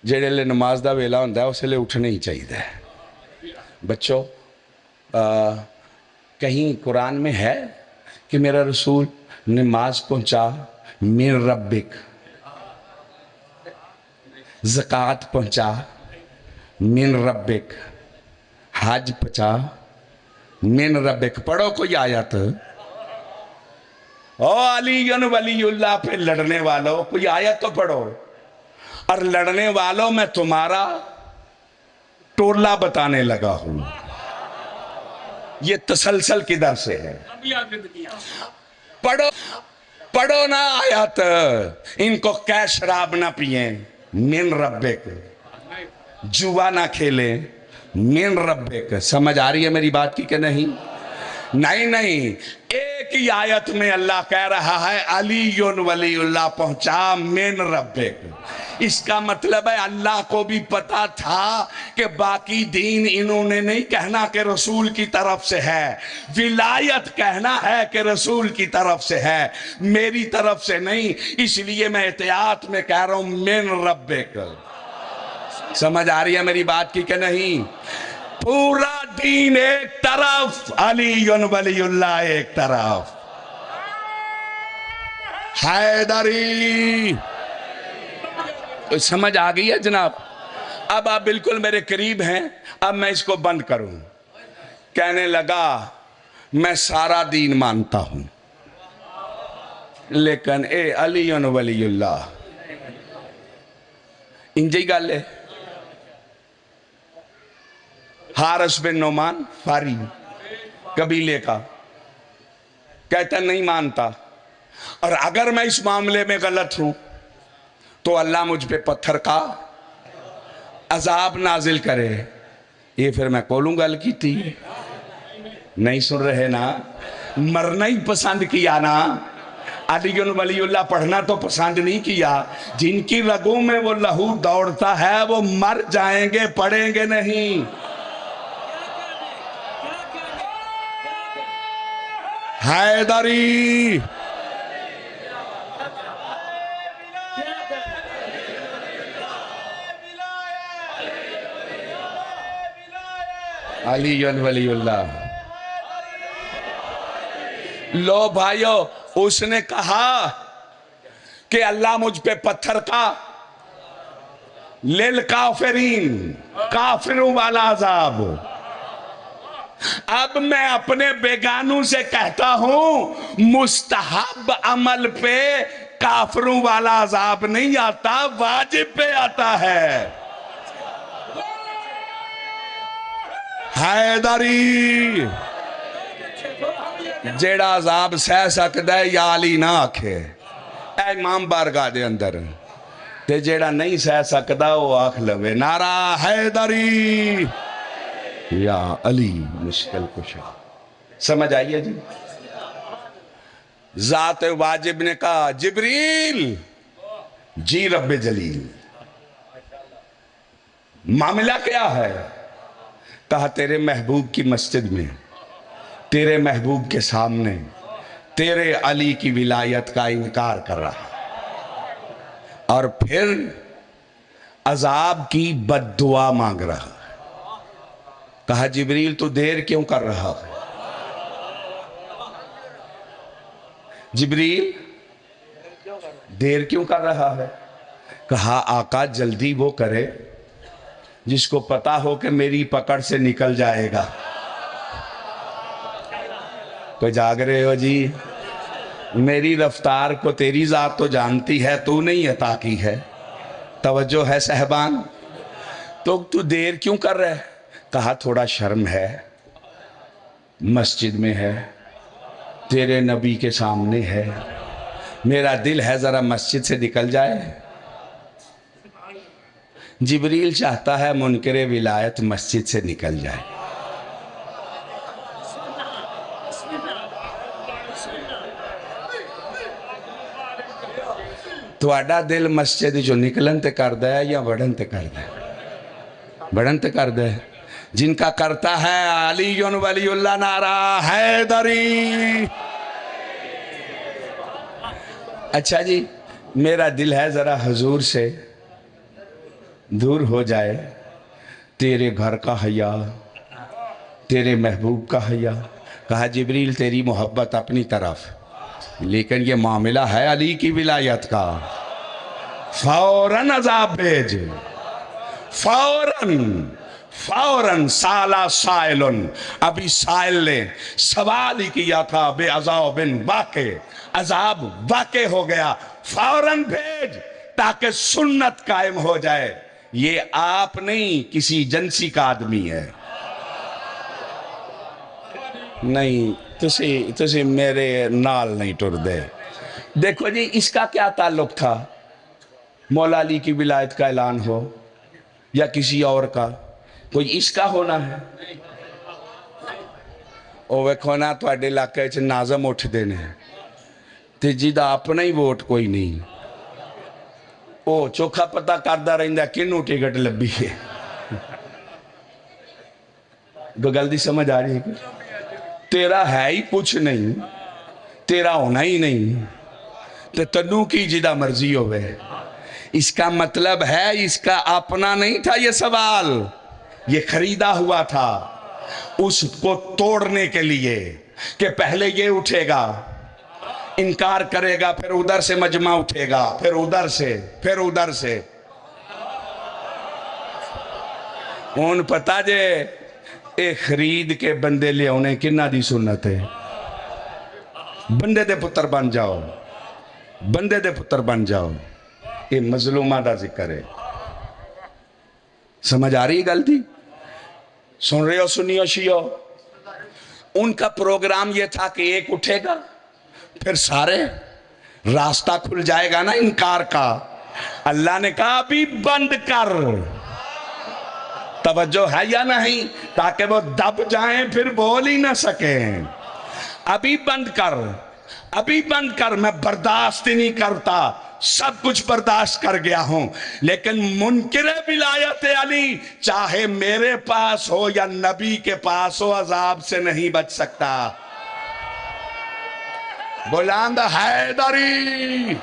جڑے لے نماز دا ویلا ہوندا ہے اس لے اٹھنے ہی چاہیے. بچوں کہیں قرآن میں ہے کہ میرا رسول نماز پہنچا من ربک, زکوٰۃ پہنچا من ربک, حج پہنچا من ربک؟ پڑھو کوئی آیت. او علی ولی اللہ پہ لڑنے والوں کوئی آیت تو پڑھو. اور لڑنے والوں میں تمہارا ٹولہ بتانے لگا ہوں. یہ تسلسل کدھر سے ہے؟ پڑھو نا آیت. ان کو کیا شراب نہ پیئیں من ربک, جوا نہ کھیلیں من ربک. سمجھ آ رہی ہے میری بات کی کہ نہیں؟ نہیں, ایک ہی آیت میں اللہ کہہ رہا ہے علی ولی اللہ پہنچا من ربک. اس کا مطلب ہے اللہ کو بھی پتا تھا کہ باقی دین انہوں نے نہیں کہنا کہ رسول کی طرف سے ہے, ولایت کہنا ہے کہ رسول کی طرف سے ہے, میری طرف سے نہیں. اس لیے میں احتیاط میں کہہ رہا ہوں من ربک. سمجھ آ رہی ہے میری بات کی کہ نہیں؟ پورا دین ایک طرف, علی ولی اللہ ایک طرف. حیدری. سمجھ آ گئی ہے جناب؟ اب آپ بالکل میرے قریب ہیں. اب میں اس کو بند کروں. کہنے لگا میں سارا دین مانتا ہوں لیکن اے علی ولی اللہ انجی گل ہے. حارث بن نعمان فاری قبیلے کا کہتا نہیں مانتا, اور اگر میں اس معاملے میں غلط ہوں تو اللہ مجھ پہ پتھر کا عذاب نازل کرے. یہ پھر میں کولوں گل کی تھی. نہیں سن رہے نا؟ مرنا ہی پسند کیا نا. علی ولی اللہ پڑھنا تو پسند نہیں کیا. جن کی رگوں میں وہ لہو دوڑتا ہے وہ مر جائیں گے, پڑھیں گے نہیں. حیدری. علی ولی اللہ. لو بھائیو, اس نے کہا کہ اللہ مجھ پہ پتھر کا للکافرین کافروں والا عذاب. اب میں اپنے بیگانوں سے کہتا ہوں مستحب عمل پہ کافروں والا عذاب نہیں آتا، واجب پہ آتا ہے. حیدری جیڑا عذاب سہ سکتا ہے یا علی نہ آکھے اے امام بارگاہ دے اندر، تے جیڑا نہیں سہ سکتا وہ آکھ لوے نعرہ حیدری یا علی مشکل کشا. سمجھ آئیے جی؟ ذات واجب نے کہا جبریل جی رب جلیل معاملہ کیا ہے؟ کہا تیرے محبوب کی مسجد میں تیرے محبوب کے سامنے تیرے علی کی ولایت کا انکار کر رہا اور پھر عذاب کی بد دعا مانگ رہا. کہا جبریل تو دیر کیوں کر رہا ہے؟ جبریل دیر کیوں کر رہا ہے؟ کہا آقا جلدی وہ کرے جس کو پتا ہو کہ میری پکڑ سے نکل جائے گا. کوئی جاگ رہے ہو جی؟ میری رفتار کو تیری ذات تو جانتی ہے، تو نہیں عطا کی ہے. توجہ ہے صاحبان؟ تو دیر کیوں کر رہے؟ کہا تھوڑا شرم ہے، مسجد میں ہے، تیرے نبی کے سامنے ہے، میرا دل ہے ذرا مسجد سے نکل جائے. جبریل چاہتا ہے منکر ولایت مسجد سے نکل جائے. تو آڈا دل مسجد جو نکلن تے کر دے یا بڑھن تے کر دے؟ بڑھن تے کر دے. جن کا کرتا ہے علی ولی اللہ نعرہ حیدری. اچھا جی میرا دل ہے ذرا حضور سے دور ہو جائے. تیرے گھر کا حیا، تیرے محبوب کا حیا. کہا جبریل تیری محبت اپنی طرف، لیکن یہ معاملہ ہے علی کی ولایت کا. فوراً عذاب بھیج، فوراً سالا سائلن. ابھی سائل نے سوال ہی کیا تھا بے عذاب واقع، عذاب واقع ہو گیا. فوراً بھیج تاکہ سنت قائم ہو جائے. یہ آپ نہیں کسی جنسی کا آدمی ہے. نہیں تسی میرے نال نہیں ٹر دے. دیکھو جی اس کا کیا تعلق تھا؟ مولا علی کی ولایت کا اعلان ہو یا کسی اور کا، کوئی اس کا ہونا ہے؟ او ویکھو نا تواڈے علاقے وچ ناظم اٹھ دے نے تے جیدا اپنا ہی ووٹ کوئی نہیں، او چوکھا پتہ کردہ رہندا کنوں ٹکٹ لبھی ہے. گل دی سمجھ آ رہی ہے کہ تیرا ہے ہی کچھ نہیں، تیرا ہونا ہی نہیں، تے تنوں کی جیدہ مرضی ہوئے. اس کا مطلب ہے اس کا اپنا نہیں تھا یہ سوال، یہ خریدا ہوا تھا اس کو توڑنے کے لیے کہ پہلے یہ اٹھے گا انکار کرے گا، پھر ادھر سے مجمع اٹھے گا، پھر ادھر سے. ان پتا جے اے خرید کے بندے لے آنے کنہ دی سنت ہے؟ بندے دے پتر بن جاؤ، بندے دے پتر بن جاؤ. یہ مظلومہ دا ذکر ہے. سمجھ آ رہی غلطی؟ سن رہے ہو سنیو شیعو؟ ان کا پروگرام یہ تھا کہ ایک اٹھے گا پھر سارے راستہ کھل جائے گا نا انکار کا. اللہ نے کہا ابھی بند کر. توجہ ہے یا نہیں؟ تاکہ وہ دب جائیں پھر بول ہی نہ سکیں. ابھی بند کر، میں برداشت نہیں کرتا، سب کچھ برداشت کر گیا ہوں، لیکن منکر ولایت علی چاہے میرے پاس ہو یا نبی کے پاس ہو عذاب سے نہیں بچ سکتا. بلند حیدری.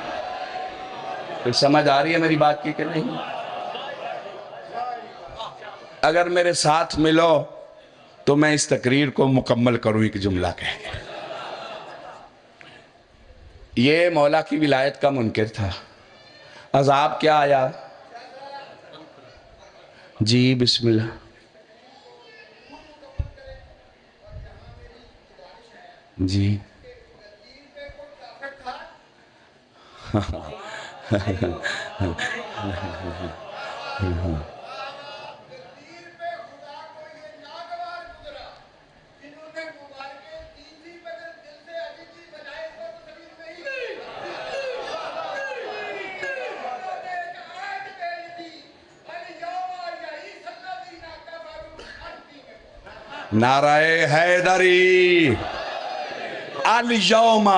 کوئی سمجھ آ رہی ہے میری بات کی کہ نہیں؟ اگر میرے ساتھ ملو تو میں اس تقریر کو مکمل کروں ایک جملہ کہہ کے. یہ مولا کی ولایت کا منکر تھا. عذاب کیا آیا؟ جی بسم اللہ. جی نعرہ حیدری الیوم.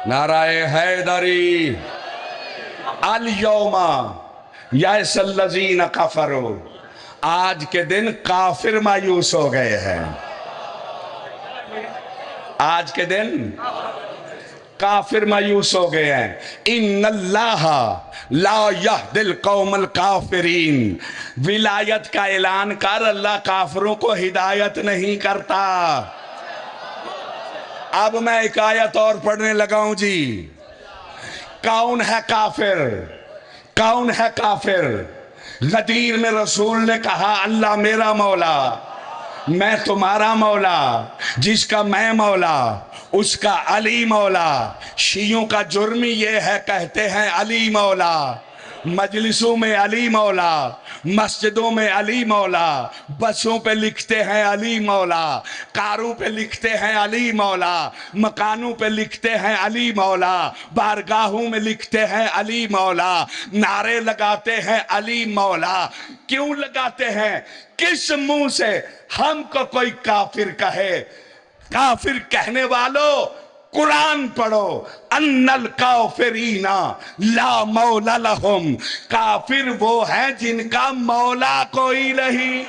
نعرہ حیدری الیوم یئس الذین کفروا. آج کے دن کافر مایوس ہو گئے ہیں. آج کے دن کافر مایوس ہو گئے ہیں. ان اللہ لا یہدی القوم الکافرین. ولایت کا اعلان کر، اللہ کافروں کو ہدایت نہیں کرتا. اب میں ایک آیت اور پڑھنے لگا ہوں جی. کون ہے کافر؟ کون ہے کافر؟ غدیر میں رسول نے کہا اللہ میرا مولا، میں تمہارا مولا، جس کا میں مولا اس کا علی مولا. شیعوں کا جرم یہ ہے، کہتے ہیں علی مولا، مجلسوں میں علی مولا، مسجدوں میں علی مولا، بسوں پہ لکھتے ہیں علی مولا، کاروں پہ لکھتے ہیں علی مولا، مکانوں پہ لکھتے ہیں علی مولا، بارگاہوں میں لکھتے ہیں علی مولا، نعرے لگاتے ہیں علی مولا. کیوں لگاتے ہیں؟ کس منہ سے ہم کو کوئی کافر کہے؟ کافر کہنے والوں قرآن پڑھو. ان الکافرین لا مولا لہم. کافر وہ ہیں جن کا مولا کوئی نہیں.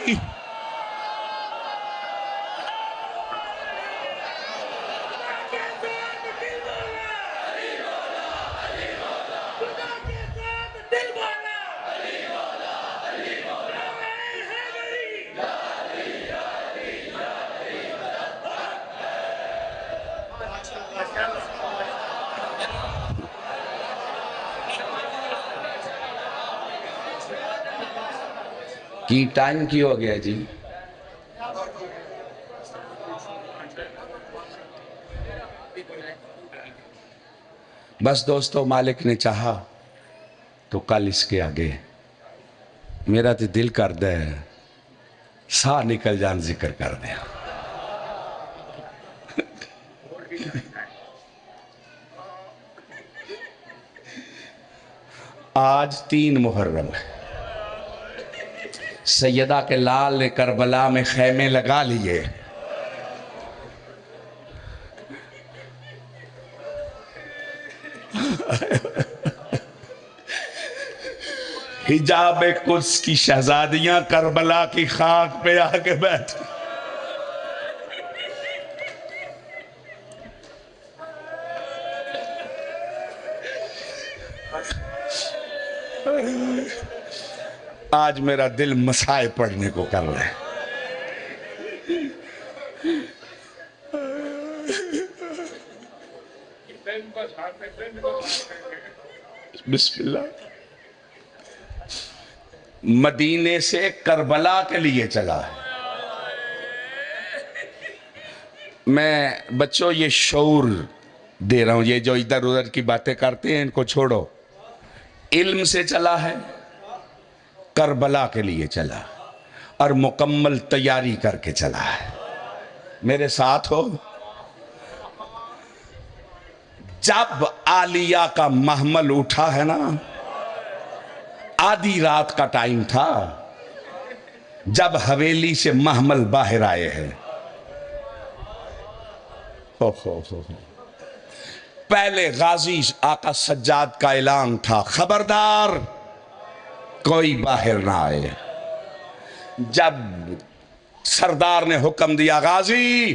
کی ٹائم کی ہو گیا جی؟ بس دوستو، مالک نے چاہا تو کل اس کے آگے میرا تو دل کر دے سا نکل جان ذکر کر دیا. آج 3 محرم ہے. سیدہ کے لال نے کربلا میں خیمے لگا لیے. حجاب قدس کی شہزادیاں کربلا کی خاک پہ آ کے بیٹھ. آج میرا دل مسائے پڑھنے کو کر رہا ہے. بسم اللہ. مدینے سے کربلا کے لیے چلا ہے. میں بچوں یہ شعور دے رہا ہوں، یہ جو ادھر ادھر کی باتیں کرتے ہیں ان کو چھوڑو. علم سے چلا ہے، کربلا کے لیے چلا اور مکمل تیاری کر کے چلا ہے. میرے ساتھ ہو. جب عالیہ کا محمل اٹھا ہے نا، آدھی رات کا ٹائم تھا جب حویلی سے محمل باہر آئے ہیں. پہلے غازی آقا سجاد کا اعلان تھا، خبردار کوئی باہر نہ آئے. جب سردار نے حکم دیا غازی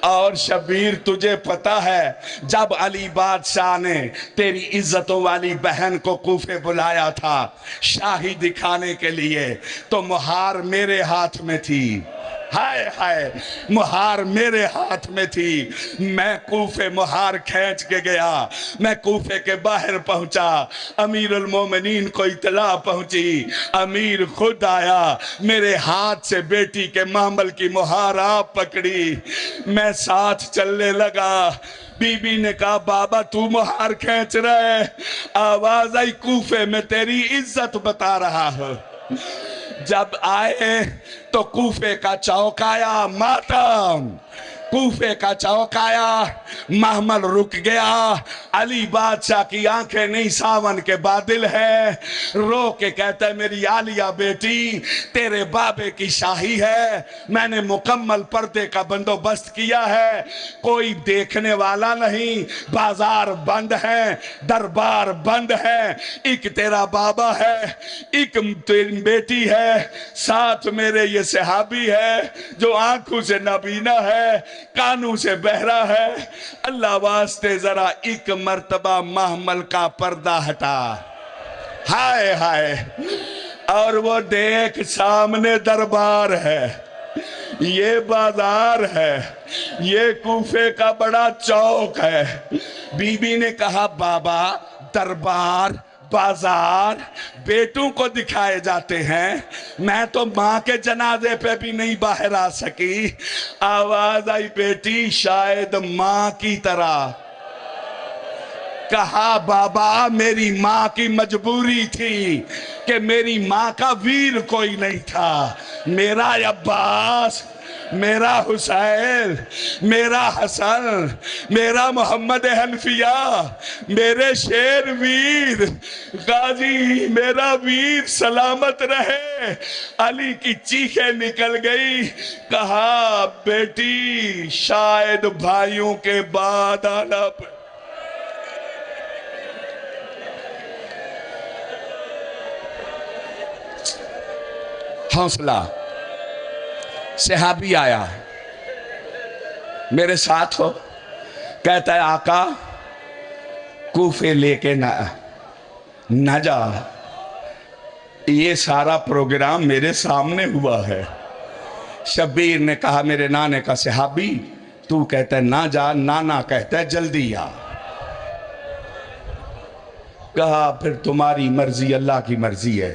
اور شبیر تجھے پتا ہے جب علی بادشاہ نے تیری عزتوں والی بہن کو کوفے بلایا تھا شاہی دکھانے کے لیے تو مہار میرے ہاتھ میں تھی، ہائے ہائے مہار میرے ہاتھ میں تھی، میں کوفے مہار کھینچ کے گیا، میں کوفے کے باہر پہنچا، امیر المومنین کو اطلاع پہنچی، امیر خود آیا، میرے ہاتھ سے بیٹی کے محمل کی مہار آپ پکڑی، میں ساتھ چلنے لگا، بی بی نے کہا بابا تو مہار کھینچ رہے، آواز آئی کوفے میں تیری عزت بتا رہا ہوں۔ جب آئے تو کوفے کا چوک آیا، ماتم، کوفے کا چوک آیا، محمل رک گیا، علی بادشاہ کی آنکھیں نہیں ساون کے بادل ہے، رو کے کہتا ہے میری عالیہ بیٹی تیرے بابے کی شاہی ہے، میں نے مکمل پردے کا بندوبست کیا ہے، کوئی دیکھنے والا نہیں، بازار بند ہے، دربار بند ہے، ایک تیرا بابا ہے، ایک تیری بیٹی ہے، ساتھ میرے یہ صحابی ہے جو آنکھوں سے نابینا ہے، کانوں سے بہرا ہے، اللہ واسطے ذرا ایک مرتبہ محمل کا پردہ ہٹا، ہائے ہائے، اور وہ دیکھ سامنے دربار ہے، یہ بازار ہے، یہ کوفے کا بڑا چوک ہے۔ بی بی نے کہا بابا دربار بازار بیٹوں کو دکھائے جاتے ہیں، میں تو ماں کے جنازے پہ بھی نہیں باہر آ سکی، آواز آئی بیٹی شاید ماں کی طرح، کہا بابا میری ماں کی مجبوری تھی کہ میری ماں کا ویر کوئی نہیں تھا، میرا عباس، میرا حسین، میرا حسن، میرا محمد حنفیہ، میرے شیر ویر غازی، میرا ویر سلامت رہے۔ علی کی چیخیں نکل گئی، کہا بیٹی شاید بھائیوں کے بعد آنا پڑے۔ حوصلہ، صحابی آیا میرے ساتھ ہو، کہتا ہے آقا کوفے لے کے نہ جا، یہ سارا پروگرام میرے سامنے ہوا ہے۔ شبیر نے کہا میرے نانے کا صحابی تو کہتا ہے نہ جا، نانا کہتا ہے جلدی آ، کہا پھر تمہاری مرضی اللہ کی مرضی ہے،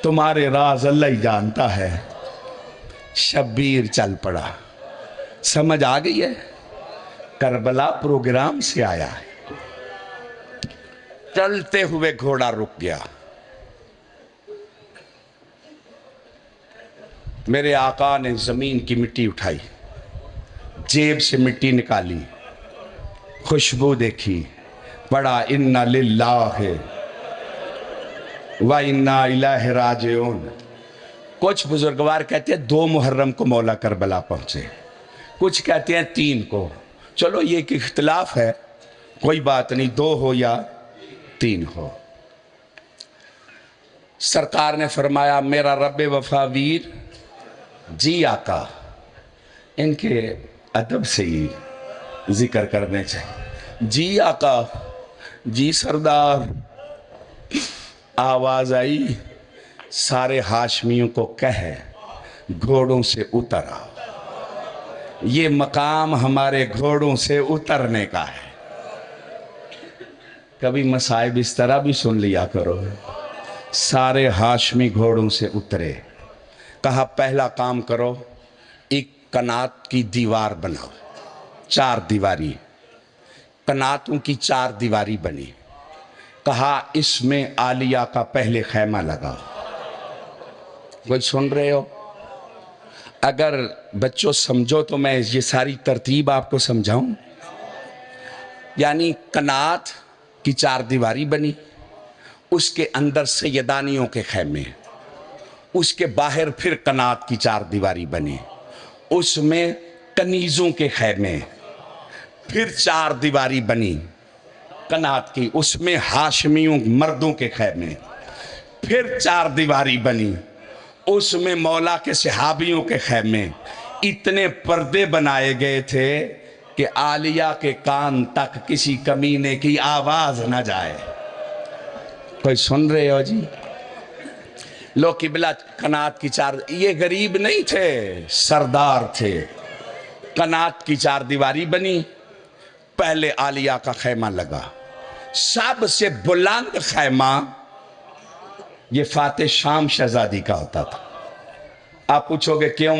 تمہارے راز اللہ ہی جانتا ہے۔ شبیر چل پڑا، سمجھ آ گئی ہے، کربلا پروگرام سے آیا ہے۔ چلتے ہوئے گھوڑا رک گیا، میرے آقا نے زمین کی مٹی اٹھائی، جیب سے مٹی نکالی، خوشبو دیکھی، پڑھا اِنَّ لِلَّهِ وَإِنَّا إِلَيْهِ رَاجِعُونَ۔ کچھ بزرگوار کہتے ہیں 2 محرم کو مولا کربلا پہنچے، کچھ کہتے ہیں 3 کو، چلو یہ ایک اختلاف ہے، کوئی بات نہیں، 2 ہو یا 3 ہو۔ سرکار نے فرمایا میرا رب وفاویر، جی آقا، ان کے ادب سے ہی ذکر کرنے چاہیے، جی آقا، جی سردار۔ آواز آئی سارے ہاشمیوں کو کہے گھوڑوں سے اتر آؤ، یہ مقام ہمارے گھوڑوں سے اترنے کا ہے۔ کبھی مصائب اس طرح بھی سن لیا کرو، سارے ہاشمی گھوڑوں سے اترے، کہا پہلا کام کرو ایک کنات کی دیوار بناؤ، 4 دیواری، کناتوں کی 4 دیواری بنی، کہا اس میں عالیہ کا پہلے خیمہ لگاؤ۔ کوئی سن رہے ہو؟ اگر بچوں سمجھو تو میں یہ ساری ترتیب آپ کو سمجھاؤں۔ یعنی کنات کی 4 دیواری بنی، اس کے اندر سیدانیوں کے خیمے، اس کے باہر پھر کنات کی 4 دیواری بنی، اس میں کنیزوں کے خیمے، پھر 4 دیواری بنی کنات کی، اس میں ہاشمیوں مردوں کے خیمے، پھر 4 دیواری بنی، اس میں مولا کے صحابیوں کے خیمے، اتنے پردے بنائے گئے تھے کہ عالیہ کے کان تک کسی کمینے کی آواز نہ جائے۔ کوئی سن رہے ہو جی؟ لو قبلہ قنات کی چار، یہ غریب نہیں تھے، سردار تھے۔ قنات کی چار دیواری بنی، پہلے عالیہ کا خیمہ لگا، سب سے بلند خیمہ یہ فاتح شام شہزادی کا ہوتا تھا۔ آپ پوچھو گے کیوں؟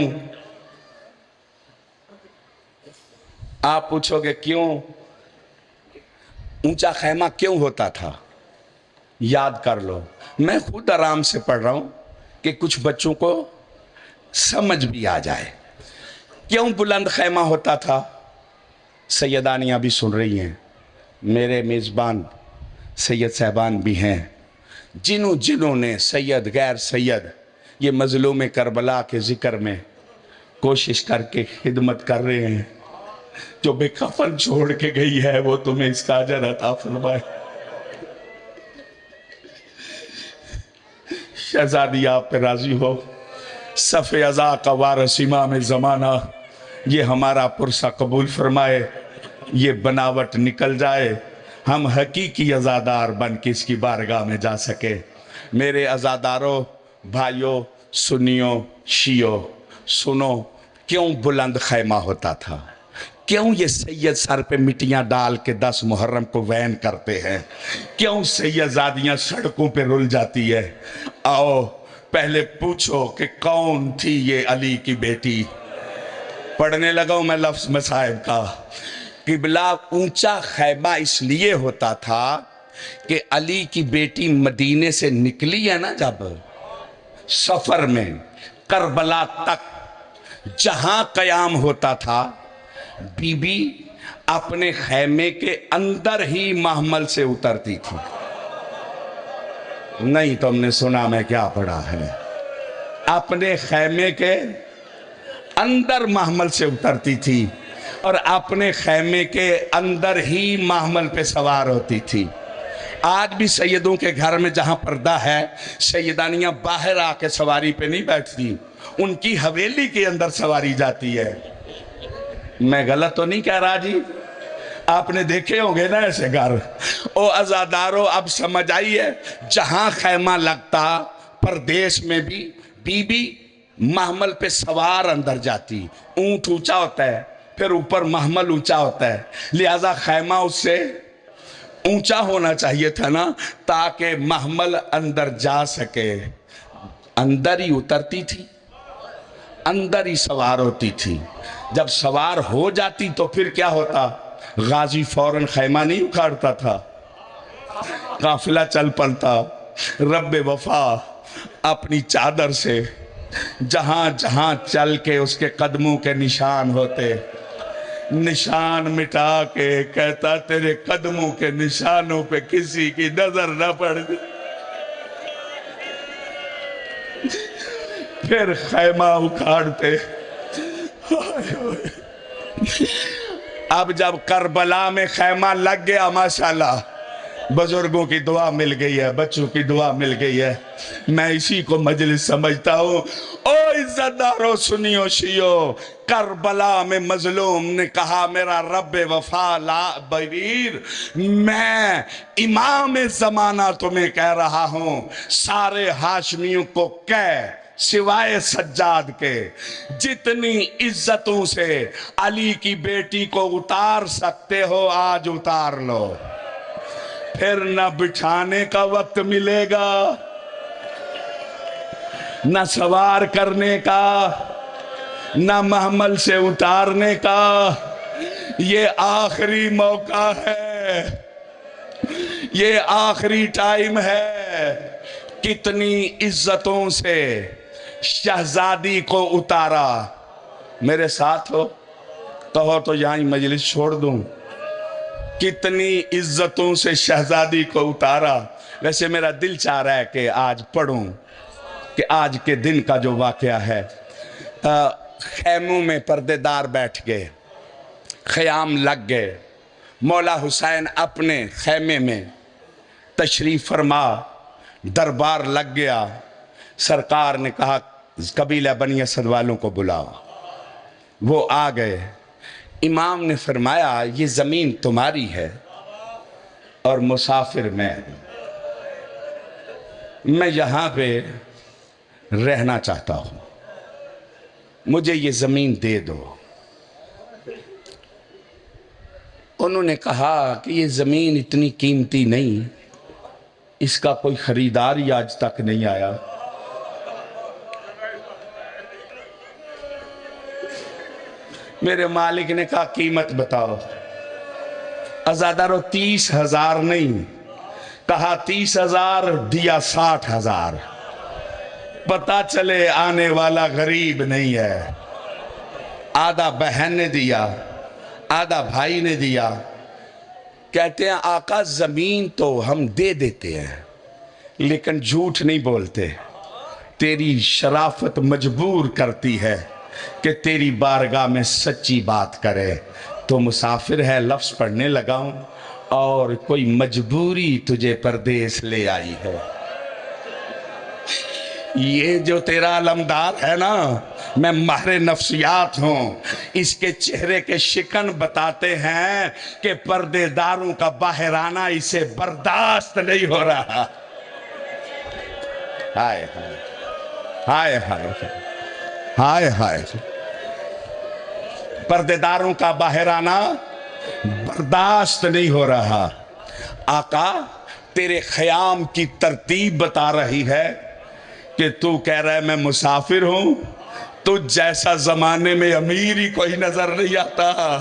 آپ پوچھو گے کیوں اونچا خیمہ کیوں ہوتا تھا؟ یاد کر لو، میں خود آرام سے پڑھ رہا ہوں کہ کچھ بچوں کو سمجھ بھی آ جائے۔ کیوں بلند خیمہ ہوتا تھا؟ سیدانیاں بھی سن رہی ہیں، میرے میزبان سید صاحبان بھی ہیں، جنہوں نے سید غیر سید یہ مظلوم کربلا کے ذکر میں کوشش کر کے خدمت کر رہے ہیں۔ جو بے کفن چھوڑ کے گئی ہے وہ تمہیں اس کا اجر عطا فرمائے۔ شہزادی آپ پہ راضی ہو، صف عزا کا وارث امام زمانہ یہ ہمارا پرسہ قبول فرمائے، یہ بناوٹ نکل جائے، ہم حقیقی عزادار بن کے اس کی بارگاہ میں جا سکے۔ میرے عزاداروں، بھائیوں، سنیوں، شیعوں، سنو، کیوں بلند خیمہ ہوتا تھا؟ کیوں یہ سید سر پہ مٹیاں ڈال کے 10 محرم کو وین کرتے ہیں؟ کیوں سیدزادیاں سڑکوں پہ رل جاتی ہے؟ آؤ پہلے پوچھو کہ کون تھی یہ علی کی بیٹی۔ پڑھنے لگا ہوں میں لفظ مصائب کا۔ قبلہ اونچا خیمہ اس لیے ہوتا تھا کہ علی کی بیٹی مدینے سے نکلی ہے نا، جب سفر میں کربلا تک جہاں قیام ہوتا تھا، بی بی اپنے خیمے کے اندر ہی محمل سے اترتی تھی۔ نہیں تم نے سنا میں کیا پڑھا ہے؟ اپنے خیمے کے اندر محمل سے اترتی تھی اور اپنے خیمے کے اندر ہی محمل پہ سوار ہوتی تھی۔ آج بھی سیدوں کے گھر میں جہاں پردہ ہے، سیدانیاں باہر آ کے سواری پہ نہیں بیٹھتی، ان کی حویلی کے اندر سواری جاتی ہے۔ میں غلط تو نہیں کہہ رہا جی؟ آپ نے دیکھے ہوں گے نا ایسے گھر۔ او عزادارو، اب سمجھ آئی ہے، جہاں خیمہ لگتا پردیس میں بھی بی بی محمل پہ سوار اندر جاتی۔ اونٹ اونچا ہوتا ہے، پھر اوپر محمل اونچا ہوتا ہے، لہذا خیمہ اس سے اونچا ہونا چاہیے تھا نا، تاکہ محمل اندر جا سکے۔ اندر ہی اترتی تھی، اندر ہی سوار ہوتی تھی۔ جب سوار ہو جاتی تو پھر کیا ہوتا؟ غازی فوراً خیمہ نہیں اکھاڑتا تھا، قافلہ چل پڑتا۔ رب وفا اپنی چادر سے جہاں جہاں چل کے اس کے قدموں کے نشان ہوتے، نشان مٹا کے کہتا تیرے قدموں کے نشانوں پہ کسی کی نظر نہ پڑ جائے۔ پھر خیمہ اکھاڑتے۔ اب جب کربلا میں خیمہ لگ گیا، ماشاءاللہ بزرگوں کی دعا مل گئی ہے، بچوں کی دعا مل گئی ہے، میں اسی کو مجلس سمجھتا ہوں۔ او عزت دارو، سنیو، شیعو، کربلا میں مظلوم نے کہا میرا رب وفا لا بریر، میں امام زمانہ تمہیں کہہ رہا ہوں، سارے ہاشمیوں کو کہہ سوائے سجاد کے، جتنی عزتوں سے علی کی بیٹی کو اتار سکتے ہو آج اتار لو، پھر نہ بٹھانے کا وقت ملے گا، نہ سوار کرنے کا، نہ محمل سے اتارنے کا۔ یہ آخری موقع ہے، یہ آخری ٹائم ہے۔ کتنی عزتوں سے شہزادی کو اتارا۔ میرے ساتھ ہو تو یہاں مجلس چھوڑ دوں۔ کتنی عزتوں سے شہزادی کو اتارا۔ ویسے میرا دل چاہ رہا ہے کہ آج پڑھوں کہ آج کے دن کا جو واقعہ ہے۔ خیموں میں پردے دار بیٹھ گئے، خیام لگ گئے، مولا حسین اپنے خیمے میں تشریف فرما، دربار لگ گیا۔ سرکار نے کہا قبیلہ بنی اسد والوں کو بلاؤ۔ وہ آ گئے. امام نے فرمایا یہ زمین تمہاری ہے اور مسافر میں یہاں پہ رہنا چاہتا ہوں, مجھے یہ زمین دے دو. انہوں نے کہا کہ یہ زمین اتنی قیمتی نہیں, اس کا کوئی خریدار ہی آج تک نہیں آیا. میرے مالک نے کہا قیمت بتاؤ. عزادارو 30,000 نہیں, کہا 30,000 دیا 60,000. پتا چلے آنے والا غریب نہیں ہے. آدھا بہن نے دیا, آدھا بھائی نے دیا. کہتے ہیں آقا زمین تو ہم دے دیتے ہیں لیکن جھوٹ نہیں بولتے, تیری شرافت مجبور کرتی ہے کہ تیری بارگاہ میں سچی بات کرے. تو مسافر ہے لفظ پڑھنے لگا ہوں اور کوئی مجبوری تجھے پردیس لے آئی ہے. یہ جو تیرا علمدار ہے نا, میں ماہر نفسیات ہوں, اس کے چہرے کے شکن بتاتے ہیں کہ پردے داروں کا باہر آنا اسے برداشت نہیں ہو رہا. ہائے ہائے ہائے ہائے ہائے, پردے داروں کا باہر آنا برداشت نہیں ہو رہا. آقا تیرے خیام کی ترتیب بتا رہی ہے کہ تو کہہ رہا ہے میں مسافر ہوں, تو جیسا زمانے میں امیر ہی کوئی نظر نہیں آتا.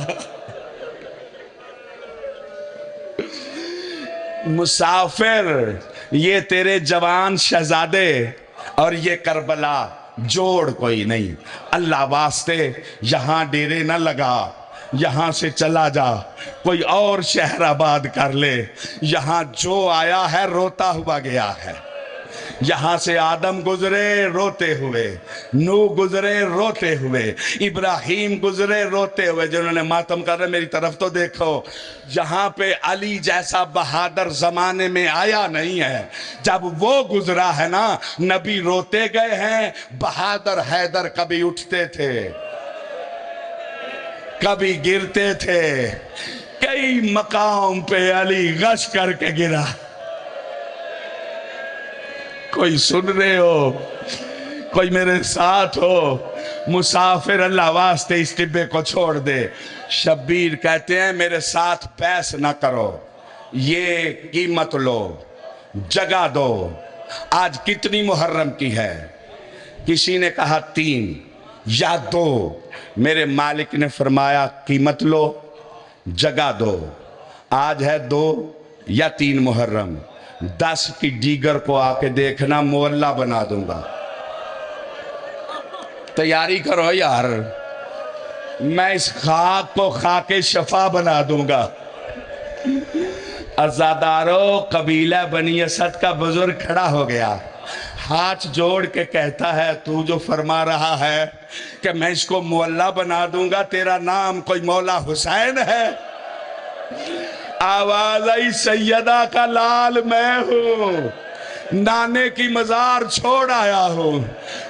مسافر یہ تیرے جوان شہزادے اور یہ کربلا جوڑ کوئی نہیں. اللہ واسطے یہاں ڈیرے نہ لگا, یہاں سے چلا جا, کوئی اور شہر آباد کر لے. یہاں جو آیا ہے روتا ہوا گیا ہے. یہاں سے آدم گزرے روتے ہوئے, نوح گزرے روتے ہوئے, ابراہیم گزرے روتے ہوئے. جنہوں نے ماتم کر رہے میری طرف تو دیکھو. یہاں پہ علی جیسا بہادر زمانے میں آیا نہیں ہے. جب وہ گزرا ہے نا, نبی روتے گئے ہیں. بہادر حیدر کبھی اٹھتے تھے کبھی گرتے تھے, کئی مقام پہ علی غش کر کے گرا. کوئی سن رہے ہو, کوئی میرے ساتھ ہو. مسافر اللہ واسطے اس ٹبے کو چھوڑ دے. شبیر کہتے ہیں میرے ساتھ بحث نہ کرو, یہ قیمت لو, جگہ دو. آج کتنی محرم کی ہے؟ کسی نے کہا 3 یا 2. میرے مالک نے فرمایا قیمت لو, جگہ دو. آج ہے 2 یا 3 محرم. 10 کی دیگر کو آ کے دیکھنا, مولا بنا دوں گا. تیاری کرو یار, میں اس خاک کو خاک شفا بنا دوں گا. عزادارو قبیلہ بنی اسد کا بزرگ کھڑا ہو گیا, ہاتھ جوڑ کے کہتا ہے تو جو فرما رہا ہے کہ میں اس کو مولا بنا دوں گا, تیرا نام کوئی مولا حسین ہے؟ آواز آئی سیدہ کا لال میں ہوں, نانے کی مزار چھوڑ آیا ہوں,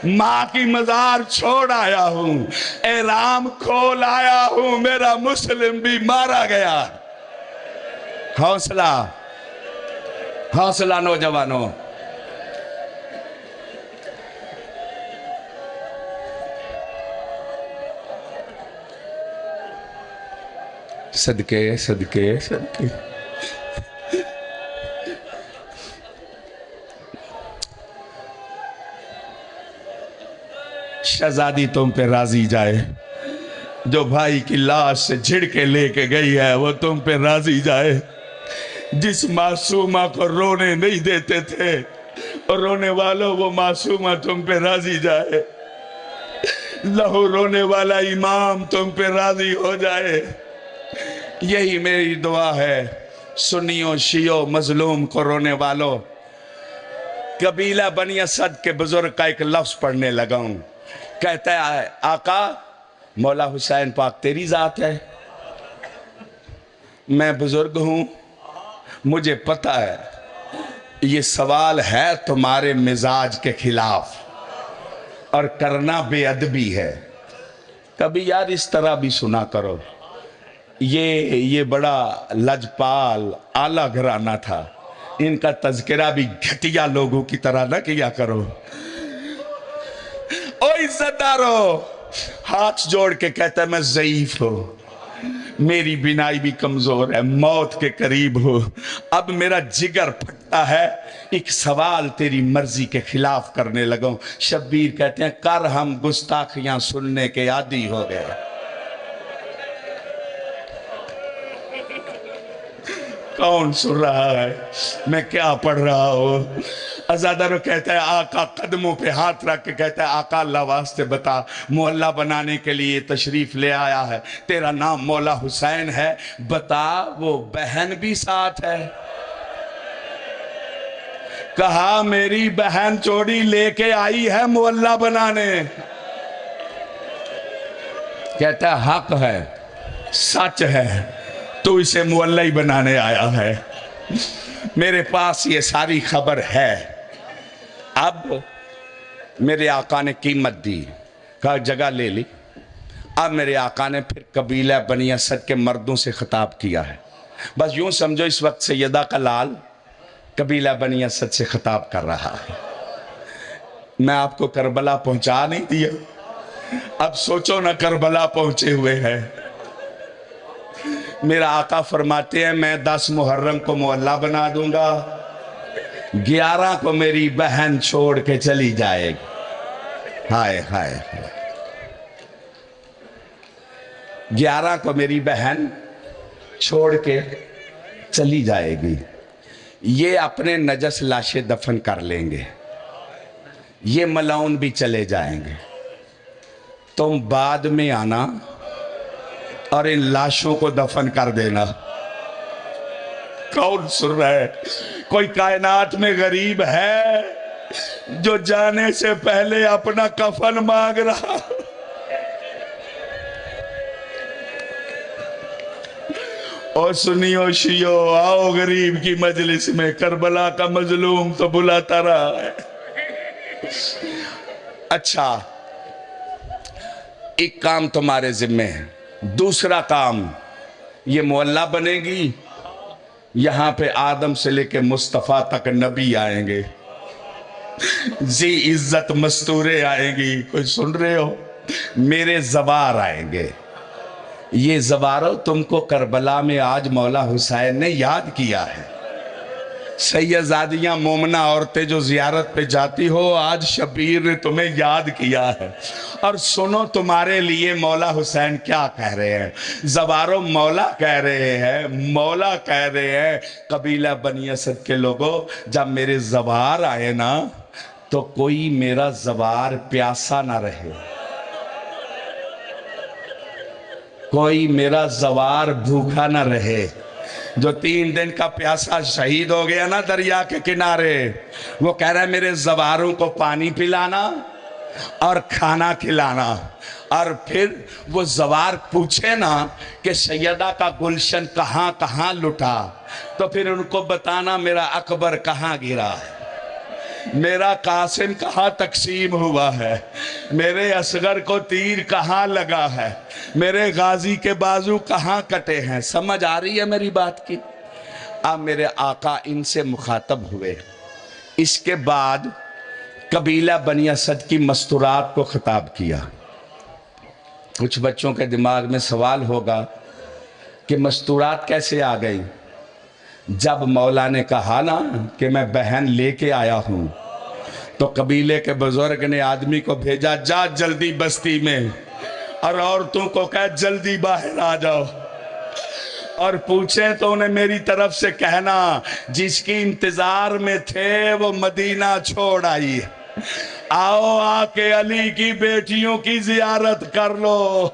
ماں کی مزار چھوڑ آیا ہوں, احرام کھول آیا ہوں, میرا مسلم بھی مارا گیا. حوصلہ حوصلہ نوجوانوں. صدقے صدقے صدقے. شہزادی تم پہ راضی جائے, جو بھائی کی لاش سے جھڑکے لے کے گئی ہے وہ تم پہ راضی جائے. جس معصومہ کو رونے نہیں دیتے تھے اور رونے والوں وہ معصومہ تم پہ راضی جائے. لہو رونے والا امام تم پہ راضی ہو جائے. یہی میری دعا ہے. سنیوں شیعوں مظلوم کو رونے والوں, قبیلہ بنی اسد کے بزرگ کا ایک لفظ پڑھنے لگا ہوں. کہتا ہے آقا مولا حسین پاک تیری ذات ہے. میں بزرگ ہوں, مجھے پتہ ہے یہ سوال ہے تمہارے مزاج کے خلاف اور کرنا بے ادبی ہے. کبھی یار اس طرح بھی سنا کرو. یہ بڑا لجپال اعلیٰ گھرانہ تھا, ان کا تذکرہ بھی گھٹیا لوگوں کی طرح نہ کیا کرو. او عزت دارو, ہاتھ جوڑ کے کہتا ہے میں ضعیف ہوں, میری بینائی بھی کمزور ہے, موت کے قریب ہو, اب میرا جگر پھٹتا ہے, ایک سوال تیری مرضی کے خلاف کرنے لگا. شبیر کہتے ہیں کر, ہم گستاخیاں سننے کے عادی ہو گئے. کون سن رہا ہے, میں کیا پڑھ رہا ہوں؟ ازادارو کہتا ہے آقا قدموں پہ ہاتھ رکھ کے کہتا ہے آقا اللہ واسطے بتا, محلہ بنانے کے لیے تشریف لے آیا ہے, تیرا نام مولا حسین ہے, بتا وہ بہن بھی ساتھ ہے؟ کہا میری بہن چوڑی لے کے آئی ہے محلہ بنانے. کہتا ہے حق ہے, سچ ہے, تو اسے محلہ ہی بنانے آیا ہے, میرے پاس یہ ساری خبر ہے. اب میرے آقا نے قیمت دی, کہا جگہ لے لی. اب میرے آقا نے پھر قبیلہ بنی اسد کے مردوں سے خطاب کیا ہے. بس یوں سمجھو اس وقت سیدہ کا لال قبیلہ بنی اسد سے خطاب کر رہا ہے. میں آپ کو کربلا پہنچا نہیں دیا, اب سوچو نہ کربلا پہنچے ہوئے ہیں. میرا آقا فرماتے ہیں میں 10 محرم کو محلہ بنا دوں گا, 11 کو میری بہن چھوڑ کے چلی جائے گی. ہائے ہائے, 11 کو میری بہن چھوڑ کے چلی جائے گی. یہ اپنے نجس لاشیں دفن کر لیں گے, یہ ملعون بھی چلے جائیں گے. تم بعد میں آنا اور ان لاشوں کو دفن کر دینا. کون سن رہا ہے؟ کوئی کائنات میں غریب ہے جو جانے سے پہلے اپنا کفن مانگ رہا؟ اور سنیو شیو, آؤ غریب کی مجلس میں, کربلا کا مظلوم تو بلاتا رہا ہے. اچھا, ایک کام تمہارے ذمہ ہے. دوسرا کام, یہ محلہ بنے گی, یہاں پہ آدم سے لے کے مصطفیٰ تک نبی آئیں گے, ذی عزت مستورے آئیں گی. کوئی سن رہے ہو؟ میرے زوار آئیں گے. یہ زوارو تم کو کربلا میں آج مولا حسین نے یاد کیا ہے. سیدزادیاں مومنہ عورتیں جو زیارت پہ جاتی ہو, آج شبیر نے تمہیں یاد کیا ہے. اور سنو تمہارے لیے مولا حسین کیا کہہ رہے ہیں. زوارو مولا کہہ رہے ہیں, مولا کہہ رہے ہیں قبیلہ بنی اسد کے لوگوں, جب میرے زوار آئے نا تو کوئی میرا زوار پیاسا نہ رہے, کوئی میرا زوار بھوکا نہ رہے. جو 3 دن کا پیاسا شہید ہو گیا نا دریا کے کنارے, وہ کہہ رہا ہے میرے زواروں کو پانی پلانا اور کھانا کھلانا. اور پھر وہ زوار پوچھے نا کہ سیدہ کا گلشن کہاں کہاں لٹا, تو پھر ان کو بتانا میرا اکبر کہاں گرا, میرا قاسم کہاں تقسیم ہوا ہے, میرے اصغر کو تیر کہاں لگا ہے, میرے غازی کے بازو کہاں کٹے ہیں. سمجھ آ رہی ہے میری بات کی؟ اب میرے آقا ان سے مخاطب ہوئے. اس کے بعد قبیلہ بنی اسد کی مستورات کو خطاب کیا. کچھ بچوں کے دماغ میں سوال ہوگا کہ مستورات کیسے آ گئی؟ جب مولا نے کہا نا کہ میں بہن لے کے آیا ہوں, تو قبیلے کے بزرگ نے آدمی کو بھیجا, جا جلدی بستی میں, اور عورتوں کو کہا جلدی باہر آ جاؤ, اور پوچھیں تو انہیں میری طرف سے کہنا جس کی انتظار میں تھے وہ مدینہ چھوڑ آئی, آؤ آ کے علی کی بیٹیوں کی زیارت کر لو,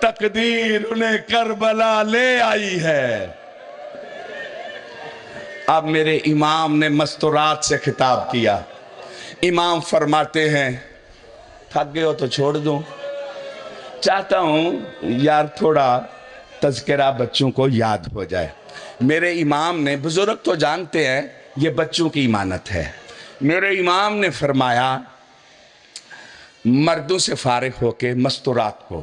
تقدیر انہیں کربلا لے آئی ہے. اب میرے امام نے مستورات سے خطاب کیا. امام فرماتے ہیں تھک گئے ہو تو چھوڑ دوں, چاہتا ہوں یار تھوڑا تذکرہ بچوں کو یاد ہو جائے. میرے امام نے, بزرگ تو جانتے ہیں یہ بچوں کی امانت ہے, میرے امام نے فرمایا مردوں سے فارغ ہو کے مستورات کو